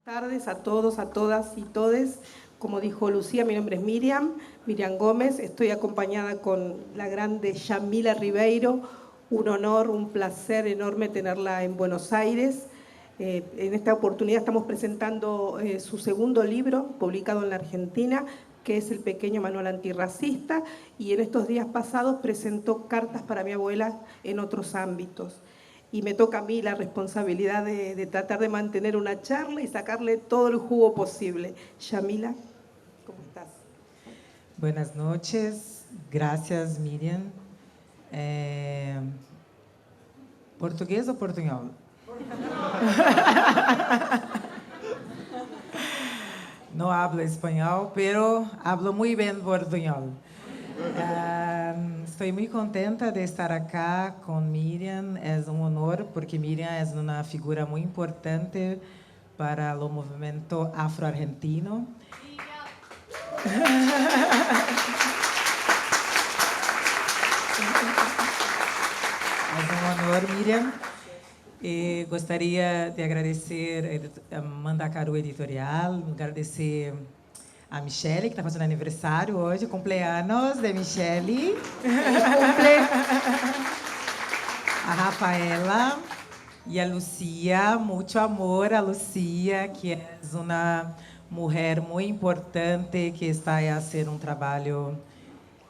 Tardes a todos, a todas y todes. Como dijo Lucía, mi nombre es Miriam Gómez. Estoy acompañada con la grande Yamila Ribeiro. Un honor, un placer enorme tenerla en Buenos Aires. En esta oportunidad estamos presentando su segundo libro, publicado en la Argentina, que es El pequeño manual antirracista, y en estos días pasados presentó Cartas para mi abuela en otros ámbitos. Y me toca a mí la responsabilidad de tratar de mantener una charla y sacarle todo el jugo posible. Yamila, ¿cómo estás? Buenas noches, gracias Miriam. ¿Portugués o portuñol? No hablo español, pero hablo muy bien portuñol. Estoy muy contenta de estar acá con Miriam, es un honor porque Miriam es una figura muy importante para el movimiento afroargentino. Es un honor, Miriam. Gostaria de agradecer a Mandacaru Editorial, agradecer a Michele, que está fazendo aniversário hoje, cumpleaños de Michele. A Rafaela e a Lucia, muito amor a Lucia, que é uma mulher muito importante, que está a fazer um trabalho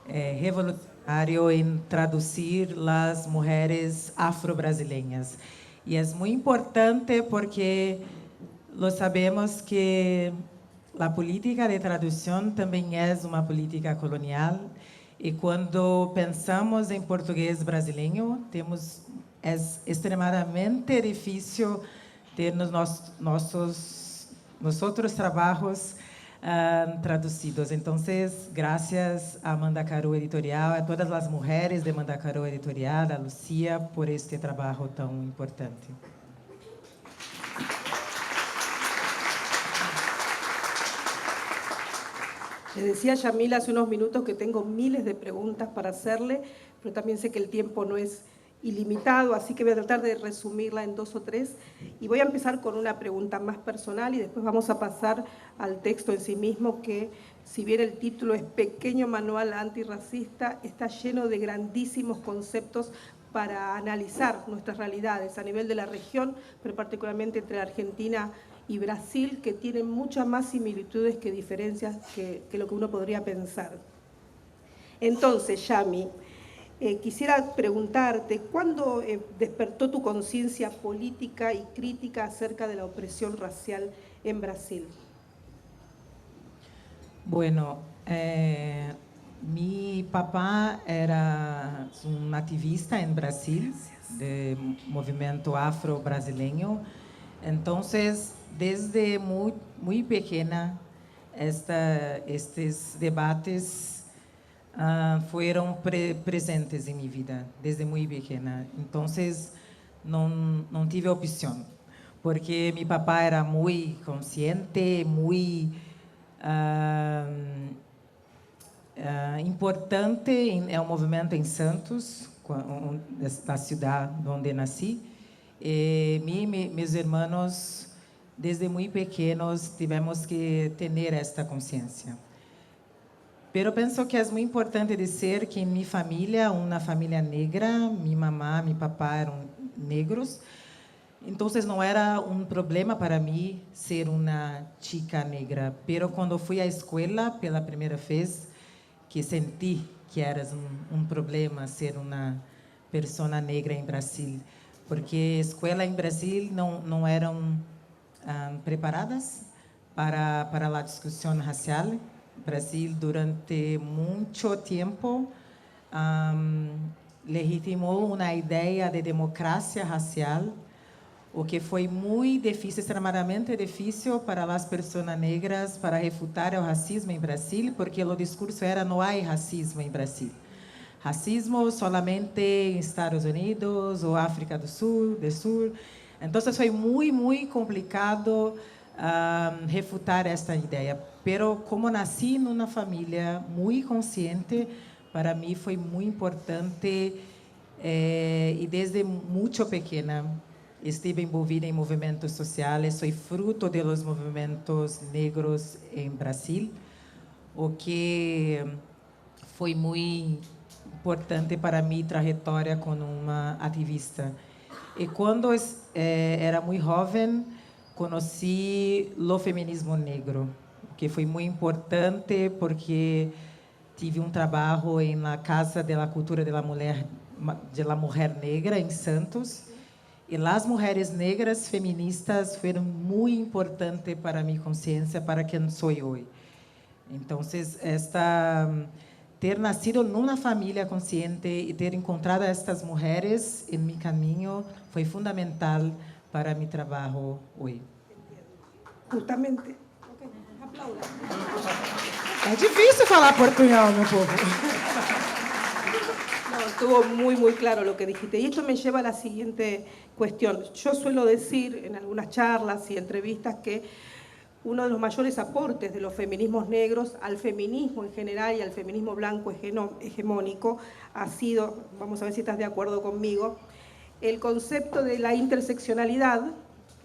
revolucionário em traduzir as mulheres afro-brasileiras. E é muito importante porque nós sabemos que a política de tradução também é uma política colonial. E quando pensamos em português brasileiro, é extremadamente difícil ter nossos trabalhos traduzidos. Então, graças a Mandacaru Editorial, a todas as mulheres de Mandacaru Editorial, a Lucia, por este trabalho tão importante. Le decía a Yamila hace unos minutos que tengo miles de preguntas para hacerle, pero también sé que el tiempo no es ilimitado, así que voy a tratar de resumirla en 2 o 3. Y voy a empezar con una pregunta más personal y después vamos a pasar al texto en sí mismo, que si bien el título es Pequeño Manual Antirracista, está lleno de grandísimos conceptos para analizar nuestras realidades a nivel de la región, pero particularmente entre la Argentina y Brasil, que tienen muchas más similitudes que diferencias que lo que uno podría pensar. Entonces, Yami, quisiera preguntarte, ¿cuándo despertó tu conciencia política y crítica acerca de la opresión racial en Brasil? Bueno, mi papá era un activista en Brasil, del movimiento afro-brasileño. Entonces, desde muy pequeña, estos debates fueron presentes en mi vida, desde muy pequeña. Entonces, no tive opción, porque mi papá era muy consciente, muy importante em o movimento em Santos, da cidade onde nasci. Meus irmãos, desde muito pequenos, tivemos que ter esta consciência. Pero penso que é muito importante dizer que em minha família, uma família negra, minha mamá, meu papá eram negros. Então, não era um problema para mim ser uma chica negra. Pero quando fui à escola pela primeira vez, que senti que era um problema ser uma pessoa negra em Brasil, porque a escola em Brasil não eram preparadas para a discussão racial. Brasil, durante muito tempo, legitimou uma ideia de democracia racial, o que foi muito difícil, extremamente difícil para as pessoas negras para refutar o racismo em Brasil, porque o discurso era não há racismo em Brasil. Racismo solamente em Estados Unidos ou África do Sul. Então, foi muito complicado refutar esta ideia. Pero como nasci numa família muito consciente, para mim foi muito importante e desde muito pequena estive envolvida em movimentos sociais, sou fruto de los movimentos negros em Brasil, o que foi muito importante para minha trajetória como uma ativista. E quando era muito jovem, conheci o feminismo negro, que foi muito importante porque tive um trabalho na Casa da Cultura da Mulher Negra em Santos, e as mulheres negras feministas foram muito importantes para minha consciência, para quem sou hoje. Então, ter nascido numa família consciente e ter encontrado estas mulheres em meu caminho foi fundamental para meu trabalho hoje. Justamente. Okay. Aplauda. É difícil falar portunhol, meu povo. No, estuvo muy claro lo que dijiste. Y esto me lleva a la siguiente cuestión. Yo suelo decir en algunas charlas y entrevistas que uno de los mayores aportes de los feminismos negros al feminismo en general y al feminismo blanco hegemónico ha sido, vamos a ver si estás de acuerdo conmigo, el concepto de la interseccionalidad,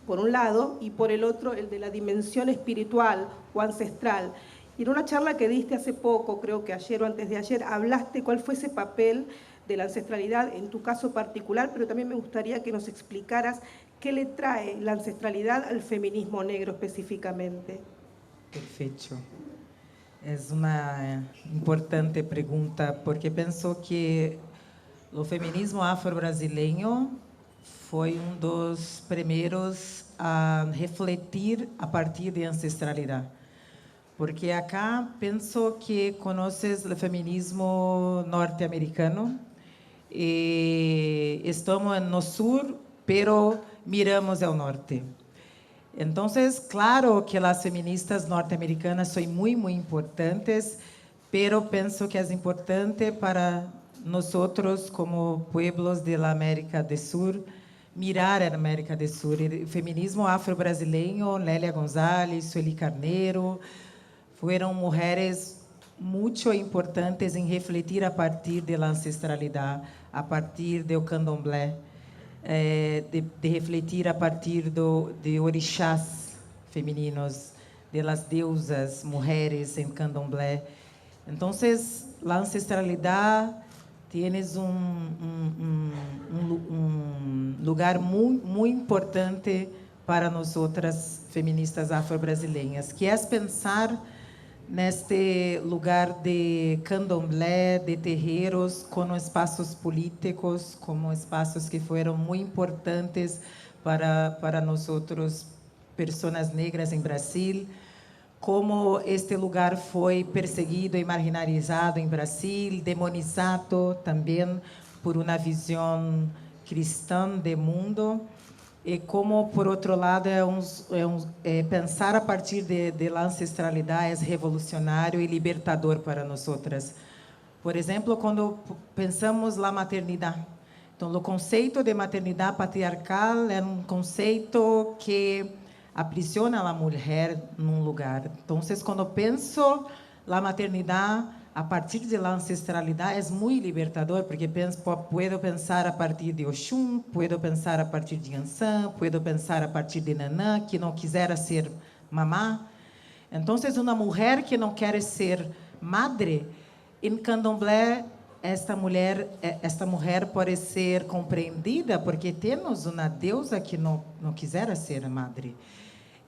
por un lado, y por el otro, el de la dimensión espiritual o ancestral. Y en una charla que diste hace poco, creo que ayer o antes de ayer, hablaste cuál fue ese papel de la ancestralidad en tu caso particular, pero también me gustaría que nos explicaras qué le trae la ancestralidad al feminismo negro específicamente. Perfeito. É uma importante pergunta, porque penso que o feminismo afro-brasileiro foi dos primeiros a refletir a partir de ancestralidade. Porque acá penso que conheces o feminismo norte-americano e estamos no sul, pero miramos ao norte. Então, claro que as feministas norte-americanas são muito importantes, pero penso que é importante para nós como pueblos da América do Sul mirar a América do Sul. O feminismo afro-brasileiro, Lélia Gonzalez, Sueli Carneiro, foram mulheres muito importantes em refletir a partir da ancestralidade, a partir do candomblé, de refletir a partir de orixás femininos, de las deusas mulheres em candomblé. Então, a ancestralidade tem um lugar muito importante para nós outras feministas afro-brasileiras, que é pensar neste lugar de candomblé, de terreiros, como espaços políticos, como espaços que foram muito importantes para nós outros, pessoas negras em Brasil, como este lugar foi perseguido e marginalizado em Brasil, demonizado também por uma visão cristã do mundo. E como, por outro lado, pensar a partir da ancestralidade é revolucionário e libertador para nós outras. Por exemplo, quando pensamos na maternidade. Então, o conceito de maternidade patriarcal é um conceito que aprisiona a mulher num lugar. Então, quando penso na maternidade, a partir da ancestralidade, é muito libertador, porque puedo pensar a partir de Oxum, puedo pensar a partir de Ansan, puedo pensar a partir de Nanã, que não quisera ser mamá. Então, uma mulher que não quer ser madre, em candomblé, esta mulher pode ser compreendida, porque temos uma deusa que não quisera ser madre.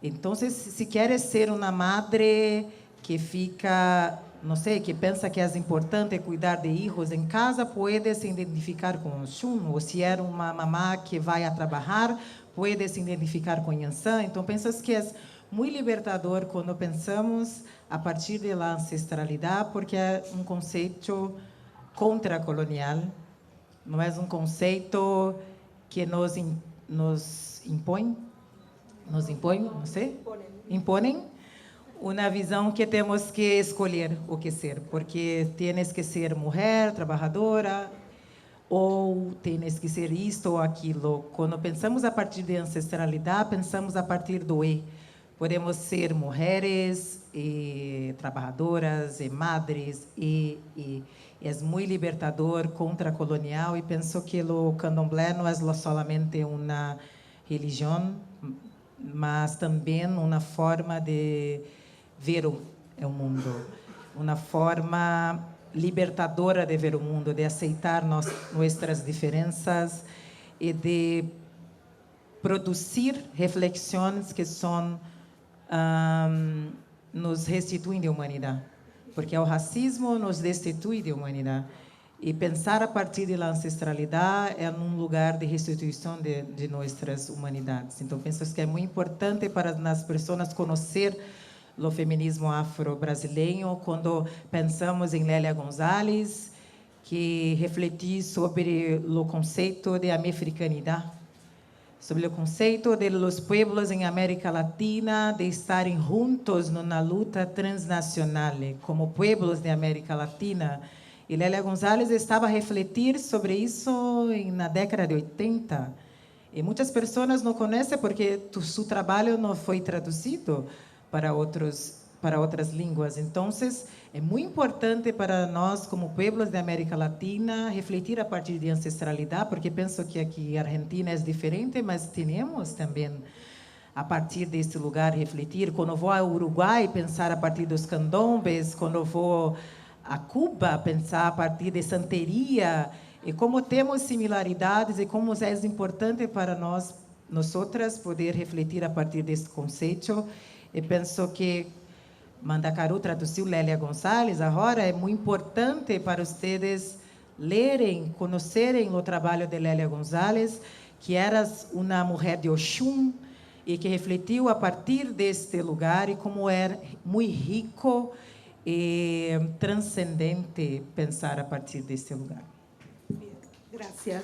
Então, se quer ser uma madre que fica, não sei, que pensa que é importante cuidar de filhos em casa, pode se identificar com o Xum, ou se é uma mamá que vai a trabalhar, pode se identificar com Yansan. Então, pensas que é muito libertador quando pensamos a partir da ancestralidade, porque é um conceito contracolonial, não é um conceito que nos impõe, não sei, imponem uma visão que temos que escolher o que ser, porque tienes que ser mulher, trabalhadora, ou tienes que ser isto ou aquilo. Quando pensamos a partir de ancestralidade, pensamos a partir do E. Podemos ser mulheres, trabalhadoras, madres, e é muito libertador, contracolonial, e penso que o candomblé não é somente religião, mas também uma forma de ver o mundo, uma forma libertadora de ver o mundo, de aceitar nossas diferenças e de produzir reflexões que nos restituem de humanidade, porque o racismo nos destitui de humanidade. E pensar a partir da ancestralidade é um lugar de restituição de nossas humanidades. Então, penso que é muito importante para as pessoas conhecer o feminismo afro-brasileiro quando pensamos em Lélia Gonzalez, que refletiu sobre o conceito de americanidade, sobre o conceito de los pueblos em América Latina de estarem juntos numa luta transnacional como pueblos de América Latina. E Lélia Gonzalez estava a refletir sobre isso na década de 80. E muitas pessoas não conhecem porque seu trabalho não foi traduzido para outras línguas. Então, é muito importante para nós, como pueblos de América Latina, refletir a partir de ancestralidade, porque penso que aqui a Argentina é diferente, mas temos também, a partir desse lugar, refletir. Quando vou ao Uruguai, pensar a partir dos candombes. Quando vou a Cuba, pensar a partir de santeria. E como temos similaridades e como é importante para nós poder refletir a partir desse conceito. E penso que Mandacaru traduziu Lélia Gonzalez agora, é muito importante para vocês lerem, conhecerem o trabalho de Lélia Gonzalez, que era uma mulher de Oxum e que refletiu a partir deste lugar e como é muito rico e transcendente pensar a partir deste lugar. Gracias.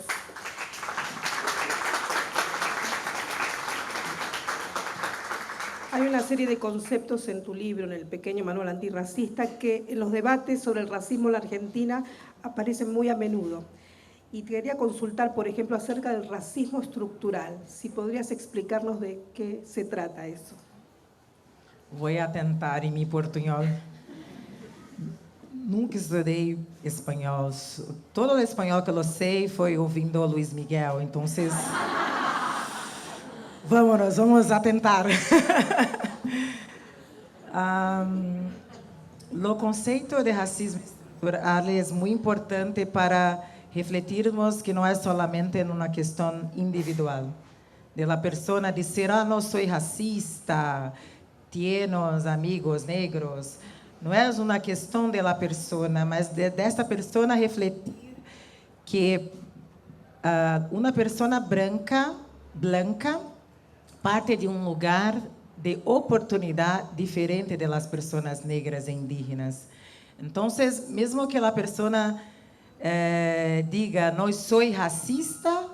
Hay una serie de conceptos en tu libro, en el pequeño manual antirracista, que en los debates sobre el racismo en la Argentina aparecen muy a menudo. Y te quería consultar, por ejemplo, acerca del racismo estructural. Si podrías explicarnos de qué se trata eso. Vou tentar em meu portunhol. Nunca estudei espanhol. Todo o espanhol que eu sei foi ouvindo Luiz Miguel. Então, vamos a tentar. O conceito de racismo estrutural é muito importante para refletirmos que não é somente uma questão individual. De la pessoa dizer, não sou racista, tienes amigos negros. Não é uma questão de la persona, mas dessa pessoa refletir que uma pessoa branca parte de um lugar de oportunidade diferente de las pessoas negras e indígenas. Então, mesmo que a pessoa diga, não sou racista,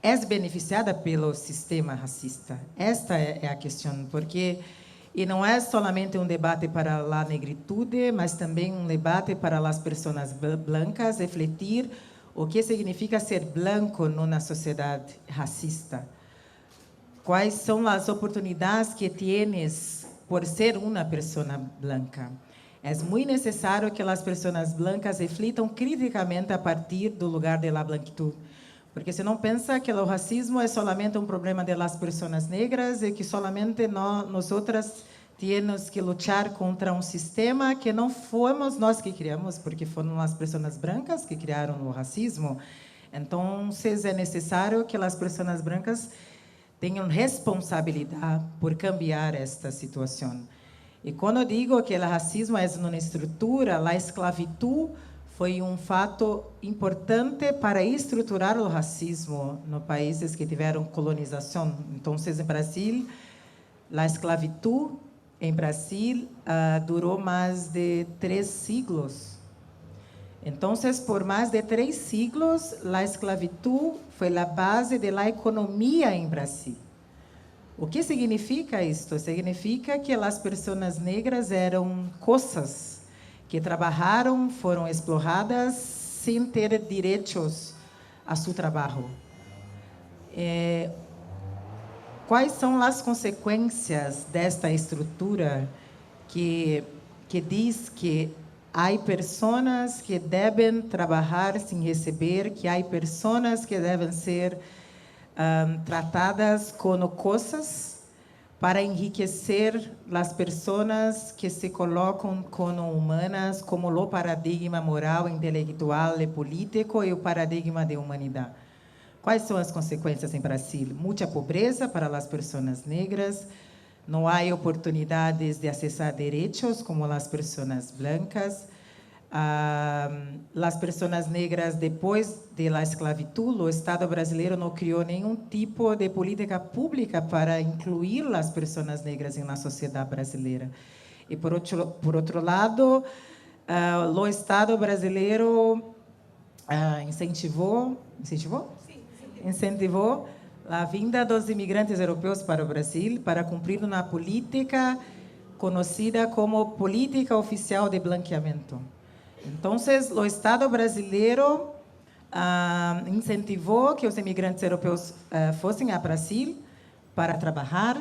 é beneficiada pelo sistema racista. Esta é a questão, porque e não é somente um debate para a negritude, mas também um debate para as pessoas brancas refletir o que significa ser branco numa sociedade racista. Quais são as oportunidades que tienes por ser uma pessoa branca? É muito necessário que as pessoas brancas reflitam criticamente a partir do lugar da branquitude. Porque se não pensa que o racismo é somente um problema das pessoas negras e que somente nós temos que lutar contra um sistema que não fomos nós que criamos, porque foram as pessoas brancas que criaram o racismo. Então, é necessário que as pessoas brancas tenham responsabilidade por cambiar esta situação. E quando digo que o racismo é uma estrutura, a esclavitud foi um fato importante para estruturar o racismo nos países que tiveram colonização. Então, em Brasil, a esclavitud em Brasil durou mais de 3 siglos. Então, por mais de 3 siglos, a esclavitud foi a base da economia em Brasil. O que significa isto? Significa que as pessoas negras eram coisas que trabalharam, foram exploradas sem ter direitos a seu trabalho. Quais são as consequências desta estrutura que diz que há pessoas que devem trabalhar sem receber, que há pessoas que devem ser tratadas como coisas para enriquecer as pessoas que se colocam como humanas, como o paradigma moral, intelectual e político e o paradigma de humanidade. Quais são as consequências em Brasil? Muita pobreza para as pessoas negras, não há oportunidades de acessar direitos como as pessoas brancas. As pessoas negras, depois da esclavitud, o Estado brasileiro não criou nenhum tipo de política pública para incluir as pessoas negras na sociedade brasileira. E, por outro lado, o Estado brasileiro incentivou a vinda dos imigrantes europeus para o Brasil para cumprir uma política conhecida como política oficial de blanqueamento. Então, o Estado brasileiro incentivou que os imigrantes europeus fossem ao Brasil para trabalhar,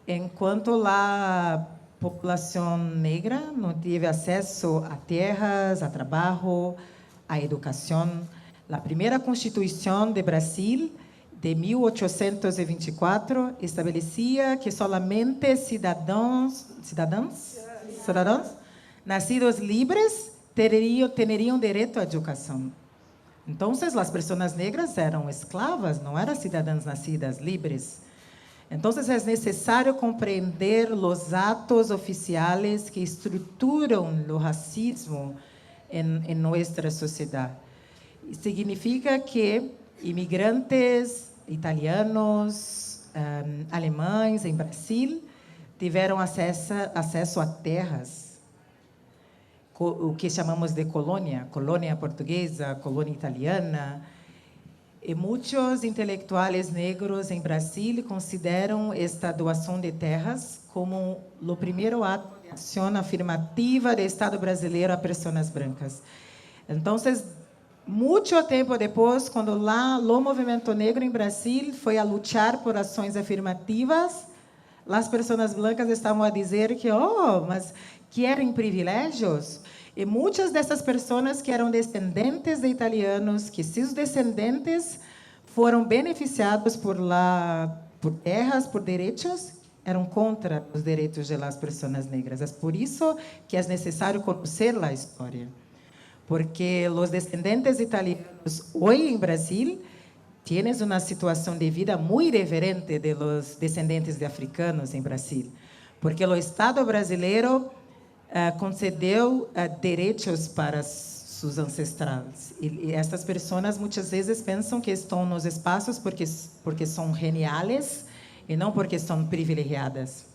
enquanto a população negra não teve acesso a terras, a trabalho, a educação. A primeira Constituição de Brasil, de 1824, estabelecia que somente cidadãos nascidos livres teriam direito à educação. Então, as pessoas negras eram escravas, não eram cidadãs nascidas livres. Então, é necessário compreender os atos oficiais que estruturam o racismo em nossa sociedade. Significa que imigrantes italianos, alemães em Brasil tiveram acesso a terras, o que chamamos de colônia portuguesa, colônia italiana. E muitos intelectuais negros em Brasil consideram esta doação de terras como o primeiro ato de ação afirmativa do Estado brasileiro a pessoas brancas. Então, muito tempo depois, quando o movimento negro em Brasil foi a lutar por ações afirmativas, as pessoas brancas estavam a dizer que, mas querem privilégios. E muitas dessas pessoas que eram descendentes de italianos, que seus descendentes foram beneficiados por terras, por direitos, eram contra os direitos das pessoas negras. É por isso que é necessário conhecer a história. Porque os descendentes italianos hoje em Brasil têm uma situação de vida muito diferente dos descendentes de africanos em Brasil. Porque o Estado brasileiro concedeu direitos para seus ancestrais. E estas pessoas muitas vezes pensam que estão nos espaços porque são geniais e não porque são privilegiadas.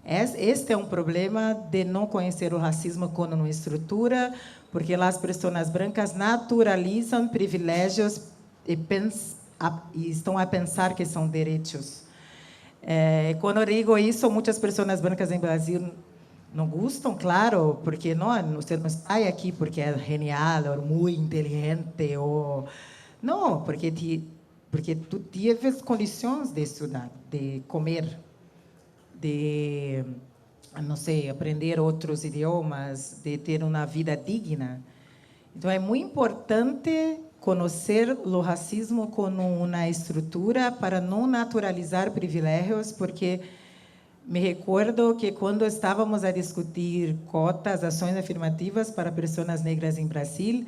Este é um problema de não conhecer o racismo como uma estrutura, porque as pessoas brancas naturalizam privilégios e estão a pensar que são direitos. Quando eu digo isso, muitas pessoas brancas em Brasil não gostam, claro, porque você não está aqui porque é genial ou muito inteligente, ou não, porque tu tiveste condições de estudar, de comer, de, não sei, aprender outros idiomas, de ter uma vida digna. Então, é muito importante conhecer o racismo como uma estrutura para não naturalizar privilégios, porque me recordo que quando estávamos a discutir cotas, ações afirmativas para pessoas negras em Brasil,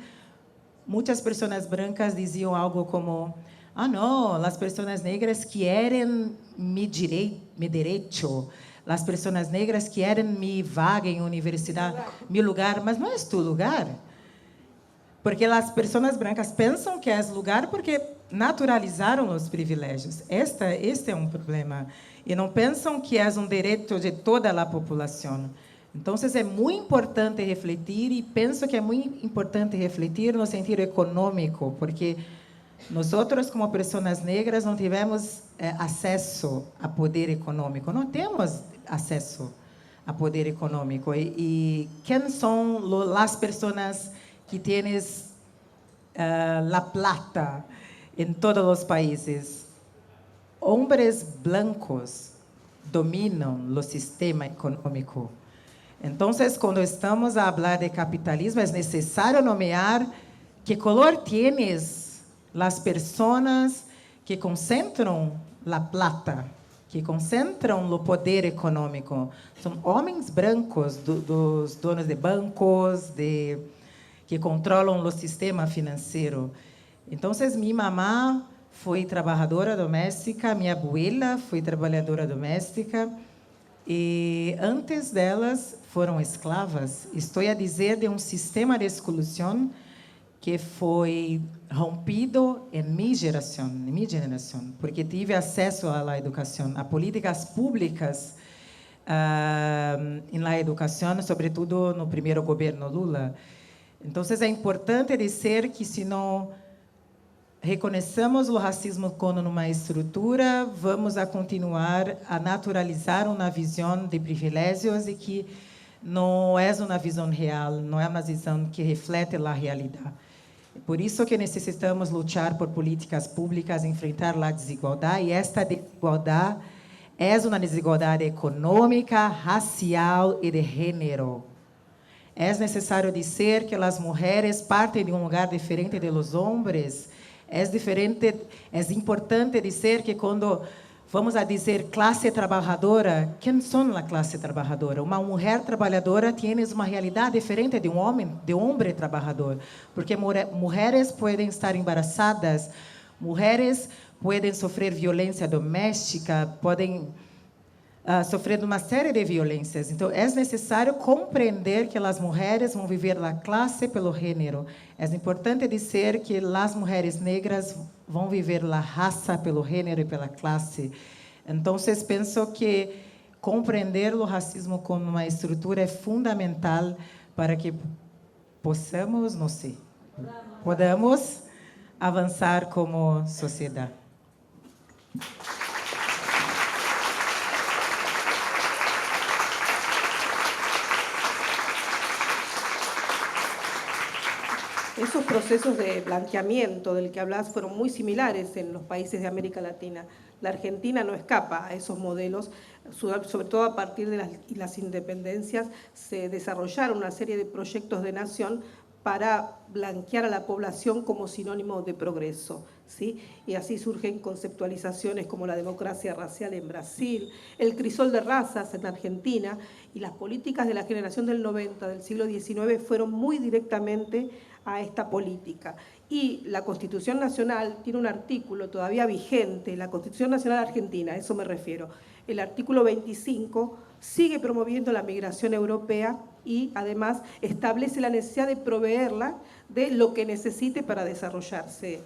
muitas pessoas brancas diziam algo como: não, as pessoas negras querem mi direito, as pessoas negras querem mi vaga em universidade, meu lugar, mas não é tu lugar. Porque as pessoas brancas pensam que é lugar porque naturalizaram os privilégios. Este é um problema. E não pensam que é um direito de toda a população. Então, é muito importante refletir, e penso que é muito importante refletir no sentido econômico, porque nós, como pessoas negras, não tivemos acesso a poder econômico. Não temos acesso a poder econômico. E quem são as pessoas que têm a plata em todos os países? Homens blancos dominam o sistema econômico. Então, quando estamos a falar de capitalismo, é necessário nomear que color tienes as pessoas que concentram a plata, que concentram o poder econômico. São homens brancos, dos donos de bancos, que controlam o sistema financeiro. Então, minha mamá foi trabalhadora doméstica, minha abuela foi trabalhadora doméstica, e antes delas foram escravas. Estou a dizer de um sistema de exclusão que foi rompido em minha geração, porque tive acesso à educação, a políticas públicas na educação, sobretudo no primeiro governo Lula. Então, é importante dizer que, se não reconhecemos o racismo como uma estrutura, vamos a continuar a naturalizar uma visão de privilégios e que não é uma visão real, não é uma visão que reflete a realidade. Por isso que necessitamos lutar por políticas públicas, enfrentar a desigualdade, e esta desigualdade é uma desigualdade econômica, racial e de gênero. É necessário dizer que as mulheres partem de um lugar diferente de los homens. É importante dizer que quando vamos a dizer classe trabalhadora, quem são a classe trabalhadora? Uma mulher trabalhadora tem uma realidade diferente de um homem trabalhador, porque mulheres podem estar embarazadas, mulheres podem sofrer violência doméstica, podem sofrer uma série de violências. Então, é necessário compreender que as mulheres vão viver a classe pelo gênero. É importante dizer que as mulheres negras vão viver a raça pelo gênero e pela classe. Então, penso que compreender o racismo como uma estrutura é fundamental para que possamos, podamos avançar como sociedade. Esos procesos de blanqueamiento del que hablas fueron muy similares en los países de América Latina. La Argentina no escapa a esos modelos, sobre todo a partir de las independencias se desarrollaron una serie de proyectos de nación para blanquear a la población como sinónimo de progreso, ¿sí? Y así surgen conceptualizaciones como la democracia racial en Brasil, el crisol de razas en Argentina, y las políticas de la generación del 90, del siglo XIX, fueron muy directamente a esta política. Y la Constitución Nacional tiene un artículo todavía vigente, la Constitución Nacional Argentina, a eso me refiero. El artículo 25 sigue promoviendo la migración europea y además establece la necesidad de proveerla de lo que necesite para desarrollarse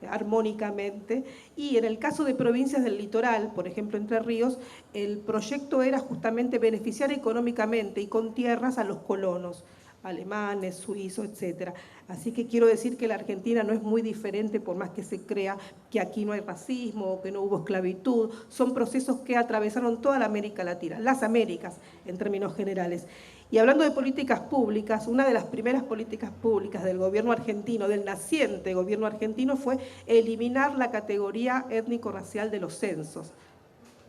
armónicamente. Y en el caso de provincias del litoral, por ejemplo Entre Ríos, el proyecto era justamente beneficiar económicamente y con tierras a los colonos, alemanes, suizos, etc. Así que quiero decir que la Argentina no es muy diferente, por más que se crea que aquí no hay racismo o que no hubo esclavitud. Son procesos que atravesaron toda la América Latina, las Américas en términos generales. Y hablando de políticas públicas, una de las primeras políticas públicas del gobierno argentino, del naciente gobierno argentino, fue eliminar la categoría étnico-racial de los censos.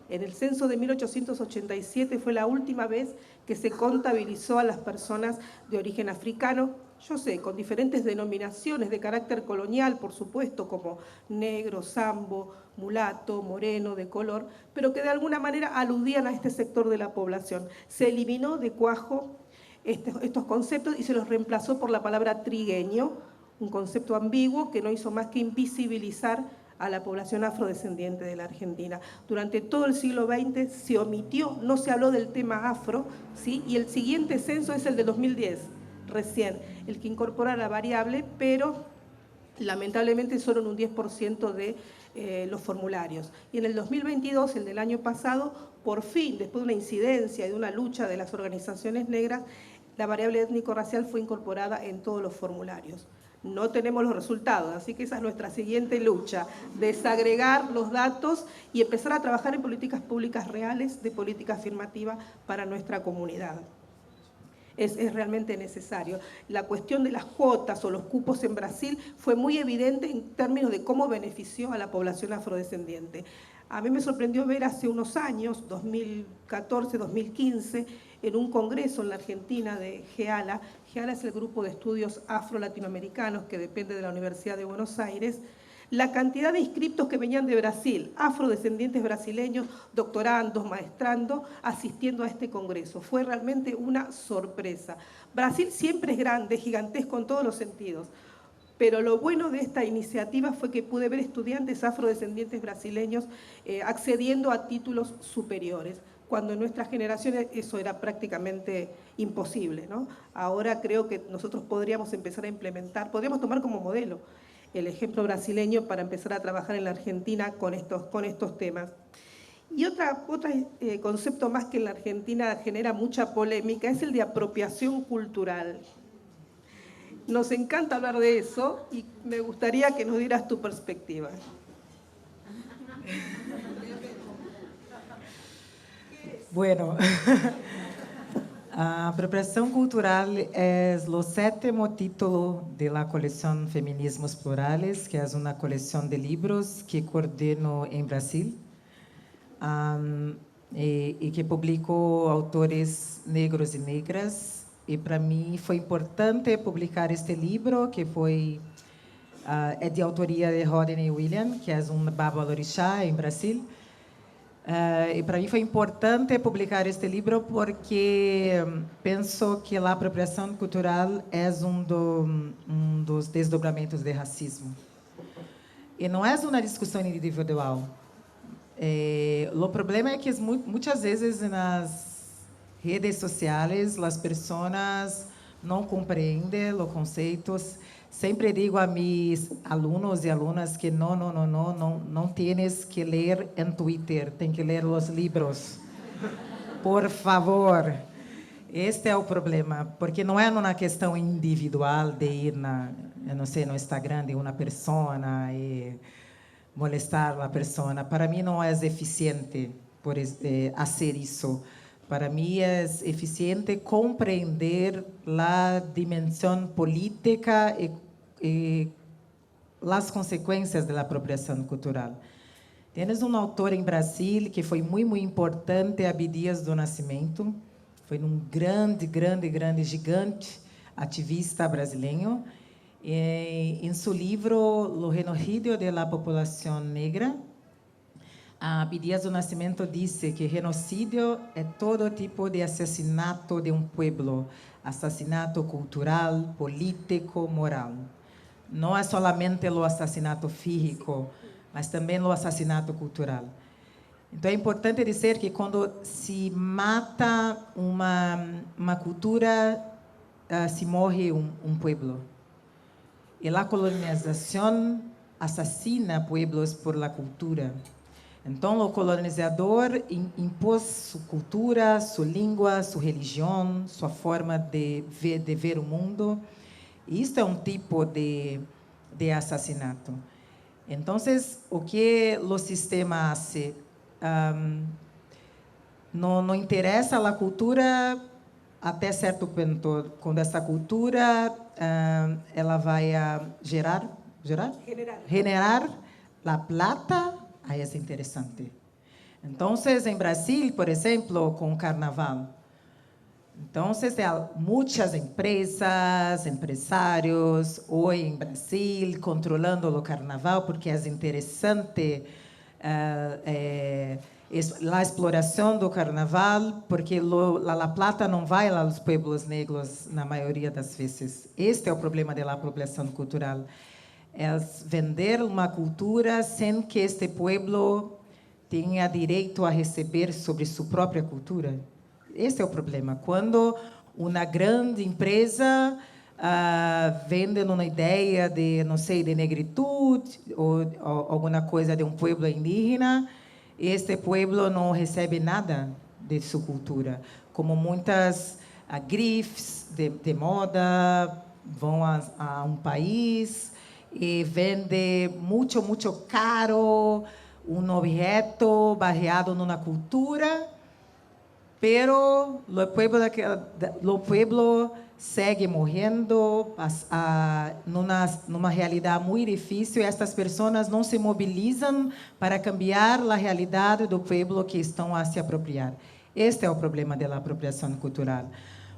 En el censo de 1887 fue la última vez que se contabilizó a las personas de origen africano, yo sé, con diferentes denominaciones de carácter colonial, por supuesto, como negro, sambo, mulato, moreno, de color, pero que de alguna manera aludían a este sector de la población. Se eliminó de cuajo estos conceptos y se los reemplazó por la palabra trigueño, un concepto ambiguo que no hizo más que invisibilizar a la población afrodescendiente de la Argentina. Durante todo el siglo XX se omitió, no se habló del tema afro, ¿sí? Y el siguiente censo es el de 2010, recién, el que incorpora la variable, pero lamentablemente solo en un 10% de los formularios. Y en el 2022, el del año pasado, por fin, después de una incidencia y de una lucha de las organizaciones negras, la variable étnico-racial fue incorporada en todos los formularios. No tenemos los resultados, así que esa es nuestra siguiente lucha, desagregar los datos y empezar a trabajar en políticas públicas reales de política afirmativa para nuestra comunidad. Es realmente necesario. La cuestión de las cuotas o los cupos en Brasil fue muy evidente en términos de cómo benefició a la población afrodescendiente. A mí me sorprendió ver hace unos años, 2014, 2015, en un congreso en la Argentina de GEALA. GEALA es el grupo de estudios afro-latinoamericanos que depende de la Universidad de Buenos Aires. la cantidad de inscriptos que venían de Brasil, afrodescendientes brasileños, doctorandos, maestrando, asistiendo a este congreso. Fue realmente una sorpresa. Brasil siempre es grande, gigantesco en todos los sentidos, pero lo bueno de esta iniciativa fue que pude ver estudiantes afrodescendientes brasileños accediendo a títulos superiores, cuando en nuestras generaciones eso era prácticamente imposible, ¿no? Ahora creo que nosotros podríamos empezar a implementar, podríamos tomar como modelo el ejemplo brasileño para empezar a trabajar en la Argentina con estos temas. Y otro concepto más que en la Argentina genera mucha polémica es el de apropiación cultural. Nos encanta hablar de eso y me gustaría que nos dieras tu perspectiva. Bueno, a apropriação cultural é o 7º título da coleção Feminismos Plurales, que é uma coleção de livros que coordeno em Brasil e que publico autores negros e negras. E para mim foi importante publicar este livro, que é de autoria de Rodney Williams, que é babalorixá em Brasil. E para mim foi importante publicar este livro porque penso que a apropriação cultural é dos desdobramentos do racismo. E não é uma discussão individual. O problema é que muitas vezes nas redes sociais as pessoas não compreendem os conceitos. Sempre digo a meus alunos e alunas que não tienes que ler em Twitter, tem que ler os livros. Por favor. Este é o problema, porque não é uma questão individual de ir no Instagram de uma pessoa e molestar a pessoa. Para mim não é eficiente fazer isso. Para mim é eficiente compreender a dimensão política e as consequências da apropriação cultural. Temos um autor em Brasil que foi muito importante, Abdias do Nascimento. Foi um grande, gigante ativista brasileiro. Em seu livro, O Genocídio da População Negra, Abdias do Nascimento disse que genocídio é todo tipo de assassinato de um povo, assassinato cultural, político, moral. Não é somente o assassinato físico, mas também o assassinato cultural. Então é importante dizer que quando se mata uma cultura, se morre um povo. E a colonização assassina pueblos por la cultura. Então, o colonizador impôs sua cultura, sua língua, sua religião, sua forma de ver o mundo. E isso é um tipo de assassinato. Então, o que o sistema faz? Não interessa a cultura até certo ponto. Quando essa cultura ela vai generar a plata, aí é interessante. Então, em Brasil, por exemplo, com o carnaval. Então, há muitas empresas, empresários, hoje em Brasil, controlando o carnaval, porque é interessante a exploração do carnaval, porque a plata não vai aos pueblos negros, na maioria das vezes. Este é o problema da apropriação cultural. É vender uma cultura sem que este pueblo tenha direito a receber sobre sua própria cultura. Esse é o problema. Quando uma grande empresa vende uma ideia de, não sei, de negritude ou alguma coisa de um pueblo indígena, este pueblo não recebe nada de sua cultura. Como muitas grifes de moda vão a um país e vende muito caro um objeto baseado numa cultura, pero o pueblo segue morrendo numa realidade muito difícil e estas pessoas não se mobilizam para cambiar a realidade do pueblo que estão a se apropriar. Este é o problema da apropriação cultural.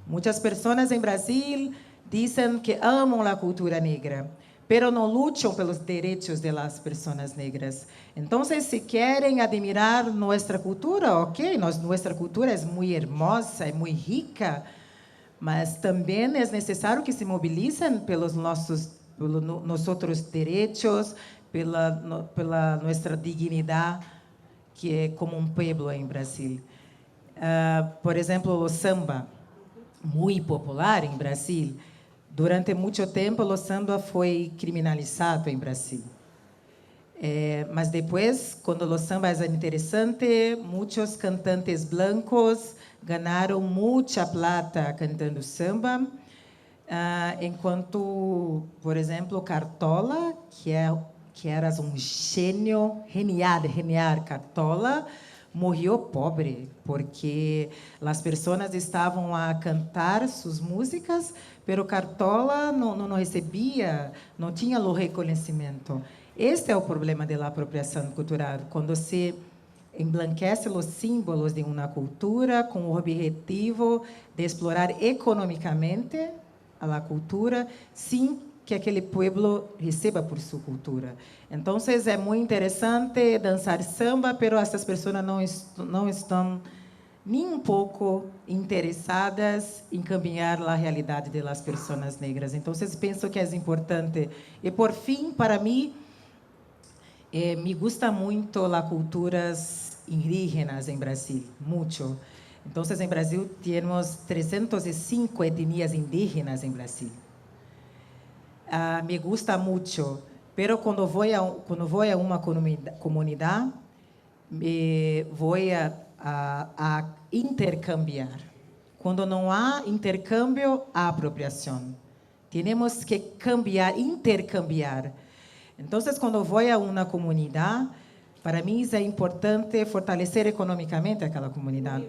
Muitas pessoas em Brasil dizem que amam a cultura negra, pero no luchan pelos direitos de las personas negras. Entonces, si quieren admirar nuestra cultura, ok, nuestra cultura es muy hermosa, es muy rica, mas também é necessário que se mobilizem pelos nossos direitos, pela nossa dignidade, que é como um povo em Brasil. Por exemplo, o samba, muito popular em Brasil. Durante muito tempo, o samba foi criminalizado em Brasil. Mas depois, quando o samba é interessante, muitos cantantes brancos ganharam muita plata cantando samba, enquanto, por exemplo, Cartola, que era um gênio, genial Cartola, morreu pobre, porque as pessoas estavam a cantar suas músicas, pero Cartola não recebia, não tinha o reconhecimento. Este é o problema da apropriação cultural, quando se emblanquece os símbolos de uma cultura com o objetivo de explorar economicamente a cultura, sem que aquele povo receba por sua cultura. Então, é muito interessante dançar samba, pero essas pessoas não estão nem um pouco interessadas em caminhar a realidade das pessoas negras. Então, penso que é importante. E, por fim, para mim, me gusta muito as culturas indígenas em Brasil, muito. Então, em Brasil, temos 305 etnias indígenas em Brasil. Me gusta muito, pero quando vou a uma comunidade, vou a intercambiar. Quando não há intercâmbio, há apropriação. Temos que intercambiar. Então, quando vou a uma comunidade, para mim é importante fortalecer economicamente aquela comunidade.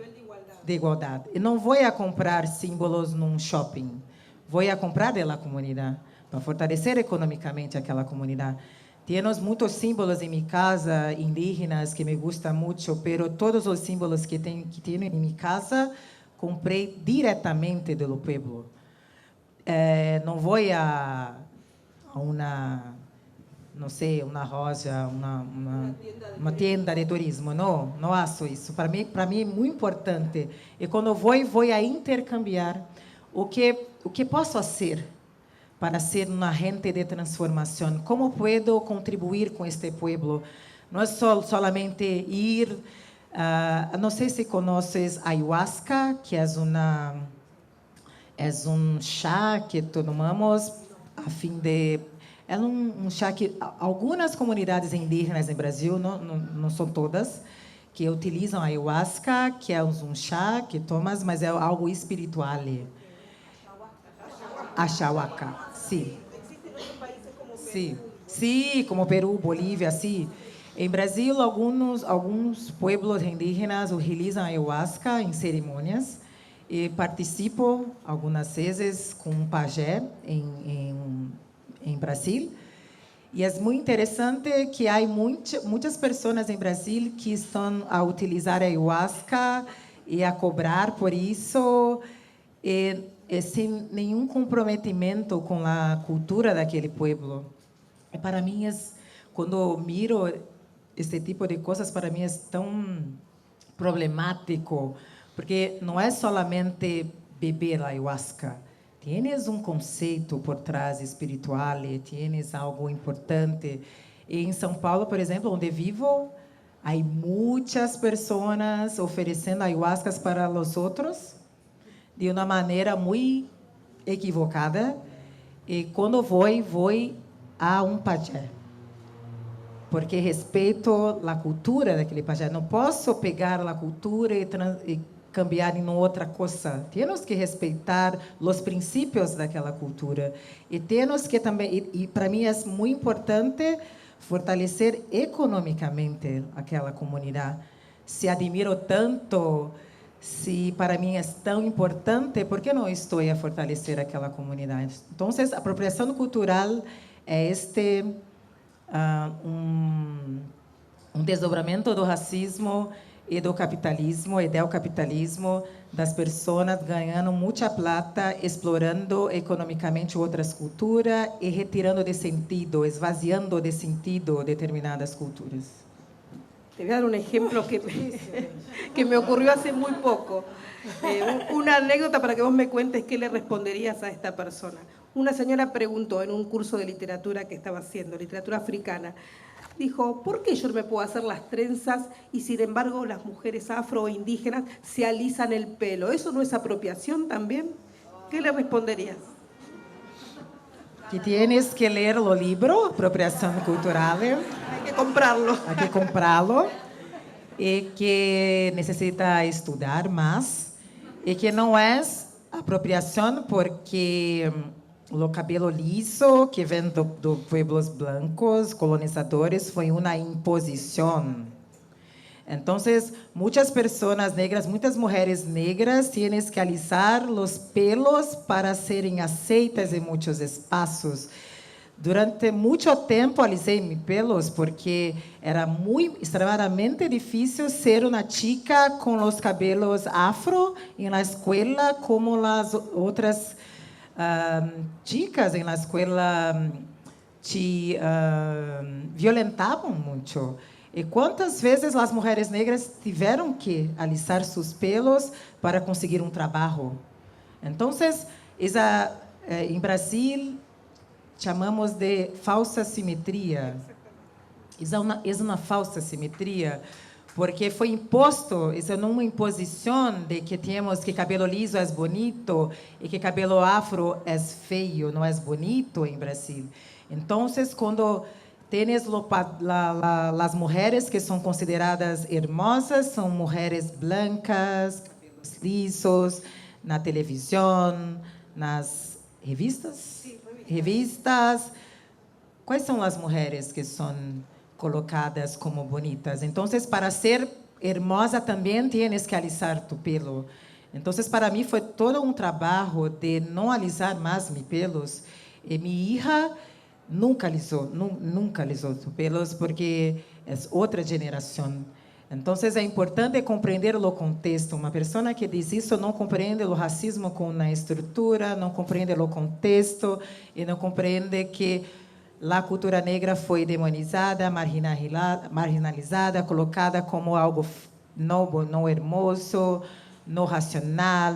De igualdade. E não vou a comprar símbolos num shopping. Vou a comprar da comunidade, para fortalecer economicamente aquela comunidade. Temos muitos símbolos em minha casa, indígenas, que me gustam muito, pero todos os símbolos que tenho em minha casa, comprei diretamente do povo. Não vou a uma, não sei, uma loja, uma tienda de turismo. Não faço isso. Para mim é muito importante. E quando vou a intercambiar o que posso fazer para ser um agente de transformação. Como posso contribuir com este povo? Não é solamente ir. Não sei se conheces ayahuasca, que é um chá que tomamos a fim de. É um chá que algumas comunidades indígenas no Brasil, não são todas, que utilizam ayahuasca, que é um chá que tomas, mas é algo espiritual. Ayahuasca, sim. Existe em outros países como Peru. Sim, sim, como Peru, Bolívia, sim. Em Brasil, alguns pueblos indígenas utilizam ayahuasca em cerimônias e participo algumas vezes com um pajé em Brasil. E é muito interessante que há muitas pessoas em Brasil que estão a utilizar ayahuasca e a cobrar por isso, e sem nenhum comprometimento com a cultura daquele povo. E para mim, quando miro este tipo de coisas, para mim é tão problemático, porque não é solamente beber ayahuasca. Tienes um conceito por trás espiritual, tienes algo importante. E em São Paulo, por exemplo, onde vivo, há muitas pessoas oferecendo ayahuascas para os outros de uma maneira muito equivocada. E quando vou a um pajé, porque respeito a cultura daquele pajé. Não posso pegar a cultura e cambiar em outra coisa. Temos que respeitar os princípios daquela cultura. E temos que também, e para mim é muito importante, fortalecer economicamente aquela comunidade. Se admiro tanto, se para mim é tão importante, por que não estou a fortalecer aquela comunidade? Então, a apropriação cultural é um desdobramento do racismo e do capitalismo e del capitalismo, das pessoas ganhando muita plata, explorando economicamente outras culturas e retirando de sentido, esvaziando de sentido determinadas culturas. Te voy a dar un ejemplo que me ocurrió hace muy poco. Una anécdota para que vos me cuentes qué le responderías a esta persona. Una señora preguntó en un curso de literatura que estaba haciendo, literatura africana, dijo, ¿por qué yo no me puedo hacer las trenzas y sin embargo las mujeres afro o indígenas se alisan el pelo? ¿Eso no es apropiación también? ¿Qué le responderías? Que tienes que ler o livro, Apropriação Cultural. Hay que comprarlo. Hay que comprá-lo. E que necessita estudar mais. E que não é apropriação porque o cabelo liso que vem do pueblos blancos, colonizadores, foi uma imposição. Então, muitas pessoas negras, muitas mulheres negras, têm que alisar os pelos para serem aceitas em muitos espaços. Durante muito tempo, alisei meus pelos porque era muito, extremamente difícil ser uma chica com os cabelos afro na escola, como as outras chicas na escola te violentavam muito. E quantas vezes as mulheres negras tiveram que alisar seus pelos para conseguir um trabalho? Então, em Brasil, chamamos de falsa simetria. É uma falsa simetria, porque foi imposto, isso é uma imposição de que temos que cabelo liso é bonito e que cabelo afro é feio, não é bonito em Brasil. Então, quando tienes las mujeres que son consideradas hermosas, son mujeres blancas, cabelos lisos, na televisão, nas revistas? Sí, revistas. Quais são as mulheres que são colocadas como bonitas? Então, para ser hermosa também tienes que alisar tu pelo. Então, para mim foi todo um trabalho de não alisar mais meus pelos. E minha hija nunca alisou os pelos porque é outra geração. Então, é importante compreender o contexto. Uma pessoa que diz isso não compreende o racismo com a estrutura, não compreende o contexto e não compreende que a cultura negra foi demonizada, marginalizada, colocada como algo não hermoso, não racional,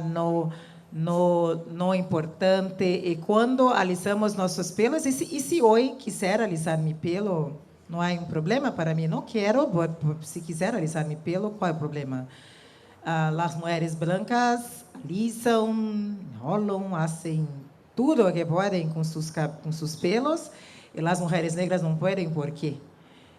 não importante. E quando alisamos nossos pelos, e se hoje quiser alisar meu pelo, não há um problema para mim. Não quero, se quiser alisar meu pelo, qual é o problema? As mulheres brancas alisam, enrolam, fazem tudo o que podem com seus pelos, e as mulheres negras não podem, por quê?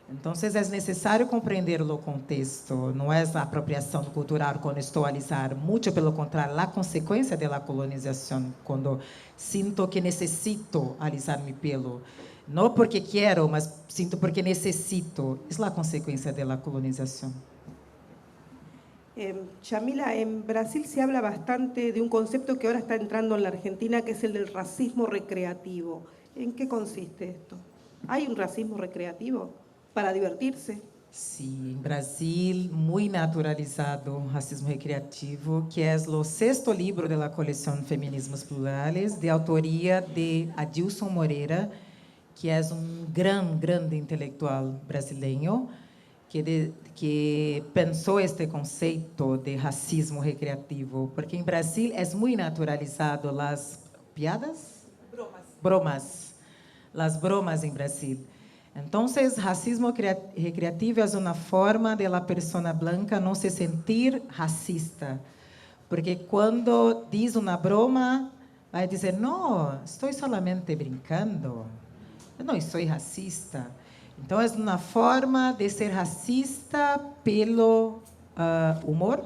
Então, é necessário compreender o contexto. Não é a apropriação cultural quando estou a alisar. Muito pelo contrário, a consequência da colonização, quando sinto que necessito alisar meu pelo. Não porque quero, mas sinto porque necessito. É a consequência da colonização. Yamila, en Brasil se habla bastante de un concepto que ahora está entrando en la Argentina, que es el del racismo recreativo. ¿En qué consiste esto? ¿Hay un racismo recreativo para divertirse? Sim, em Brasil, muito naturalizado o racismo recreativo, que é o sexto livro da coleção Feminismos Plurales, de autoria de Adilson Moreira, que é um grande intelectual brasileiro, que pensou este conceito de racismo recreativo, porque em Brasil é muito naturalizado as piadas, as bromas em Brasil. Então, racismo recreativo é uma forma de a pessoa branca não se sentir racista, porque quando diz uma broma, vai dizer, não, estou solamente brincando, eu não sou racista. Então, é uma forma de ser racista pelo humor?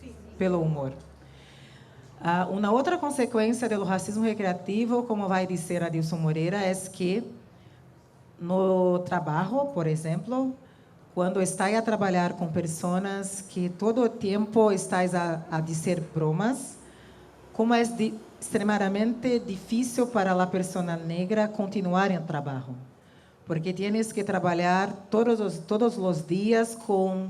Sim. Pelo humor. Uma outra consequência do racismo recreativo, como vai dizer Adilson Moreira, é que no trabalho, por exemplo, quando está a trabalhar com pessoas que todo o tempo estás a dizer bromas, como é extremamente difícil para a pessoa negra continuar em trabalho, porque tienes que trabalhar todos os dias com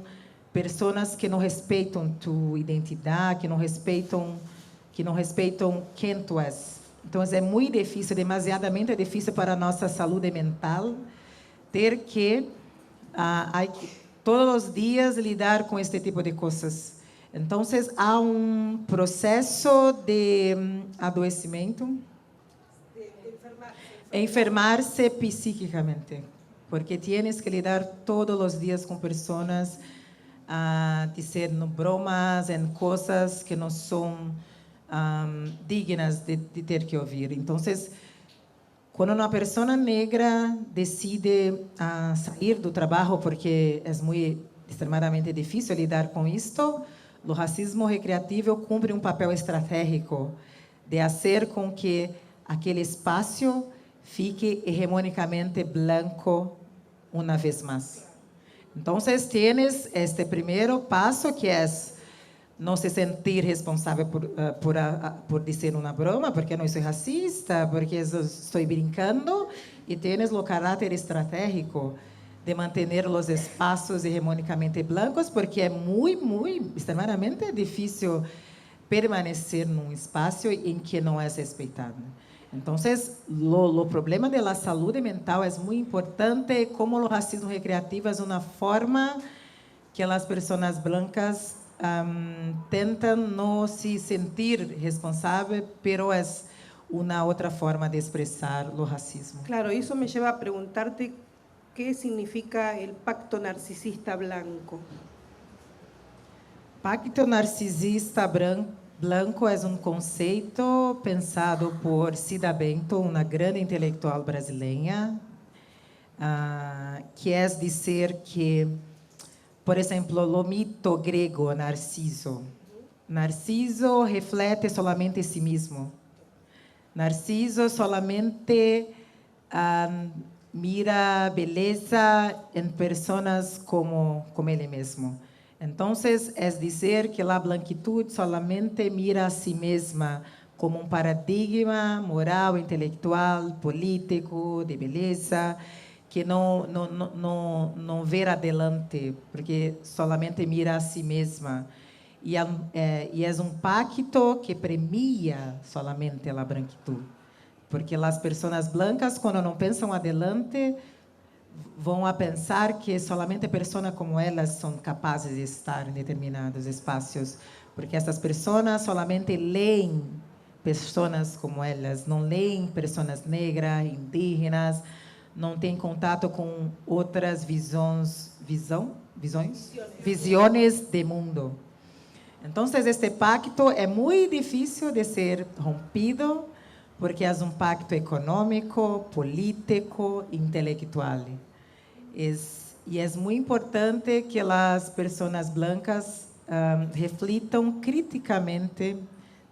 pessoas que não respeitam tua identidade, que não respeitam quem tu és. Então, é muito difícil, demasiadamente difícil para a nossa saúde mental, ter que, todos os dias, lidar com este tipo de coisas. Então, há processo de adoecimento, enfermar-se psiquicamente, porque tienes que lidar todos os dias com pessoas dizendo bromas em coisas que não são dignas de ter que ouvir. Então, quando uma pessoa negra decide sair do trabalho, porque é muito extremadamente difícil lidar com isto, o racismo recreativo cumpre um papel estratégico de fazer com que aquele espaço fique hegemonicamente branco uma vez mais. Então, tienes este primeiro passo, que é não se sentir responsável por dizer uma broma, porque não sou racista, porque estou brincando, e tienes o caráter estratégico de manter os espaços hegemonicamente blancos, porque é extremamente difícil permanecer num espaço em que não é respeitado. Então, o problema da saúde mental é muito importante, como o racismo recreativo é uma forma que as pessoas brancas tentam não se sentir responsáveis, pero é uma outra forma de expressar o racismo. Claro, isso me lleva a preguntarte qué significa el pacto narcisista blanco. Pacto narcisista blanco é um conceito pensado por Cida Bento, uma grande intelectual brasileira, que é dizer que, por exemplo, o mito grego Narciso. Narciso reflete solamente si mesmo. Narciso solamente mira beleza em pessoas como ele mesmo. Então, é dizer que a branquitude solamente mira a si mesma como um paradigma moral, intelectual, político, de beleza, que não vê adelante, porque solamente mira a si mesma. E é um pacto que premia solamente a branquitude, porque as pessoas blancas, quando não pensam adelante, vão a pensar que solamente pessoas como elas são capazes de estar em determinados espaços, porque essas pessoas solamente leem pessoas como elas, não leem pessoas negras, indígenas, não têm contato com outras visões de mundo. Então, este pacto é muito difícil de ser rompido, porque é um pacto econômico, político, intelectual. E é muito importante que as pessoas blancas reflitam criticamente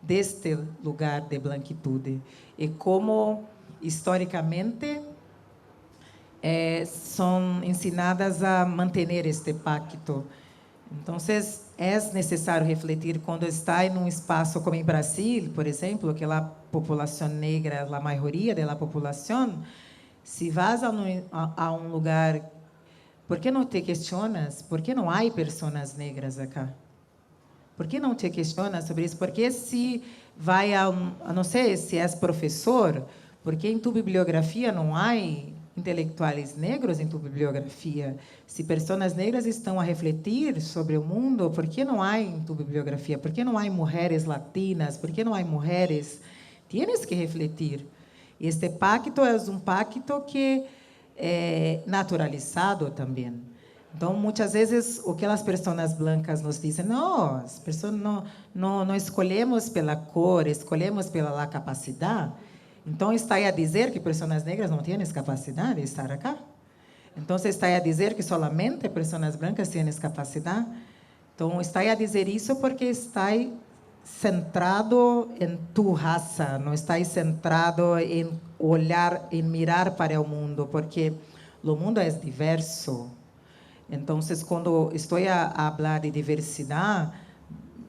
deste lugar de branquitude e como, historicamente, são ensinadas a manter este pacto. Então, é necessário refletir quando está em um espaço como em Brasil, por exemplo, que a população negra, a maioria da população, se vas a um lugar, por que não te questionas? Por que não há pessoas negras acá? Por que não te questionas sobre isso? Porque se vai não sei, se és professor, porque em tua bibliografia não há intelectuais negros em tua bibliografia? Se pessoas negras estão a refletir sobre o mundo, por que não há em tua bibliografia? Por que não há mulheres latinas? Por que não há mulheres? Tienes que refletir. Este pacto é um pacto que é naturalizado também. Então, muitas vezes, o que as pessoas blancas nos dizem, não, as pessoas não escolhemos pela cor, escolhemos pela capacidade. Então, está a dizer que pessoas negras não têm capacidade de estar aqui? Então, está a dizer que solamente pessoas brancas têm capacidade? Então, está a dizer isso porque está centrado em tu raça, não está centrado em olhar, em mirar para o mundo, porque o mundo é diverso. Então, quando estou a falar de diversidade,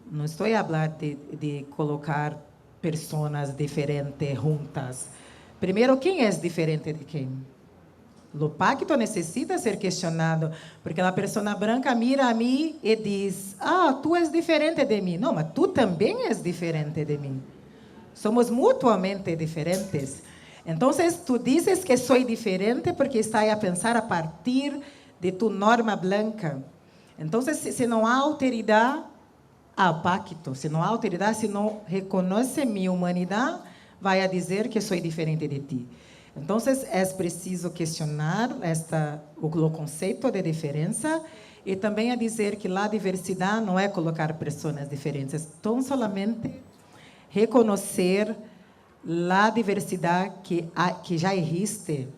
não estou a falar de colocar pessoas diferentes juntas. Primeiro, quem é diferente de quem? O pacto necessita ser questionado, porque a pessoa branca mira a mim e diz: ah, tu és diferente de mim. Não, mas tu também és diferente de mim. Somos mutuamente diferentes. Então, tu dizes que sou diferente porque está a pensar a partir de tu norma branca. Então, se não há autoridade, há pacto. Se não há autoridade, se não reconhece minha humanidade, vai a dizer que sou diferente de ti. Então, é preciso questionar o conceito de diferença e também a dizer que a diversidade não é colocar pessoas diferentes, tão somente reconhecer a diversidade que já existe.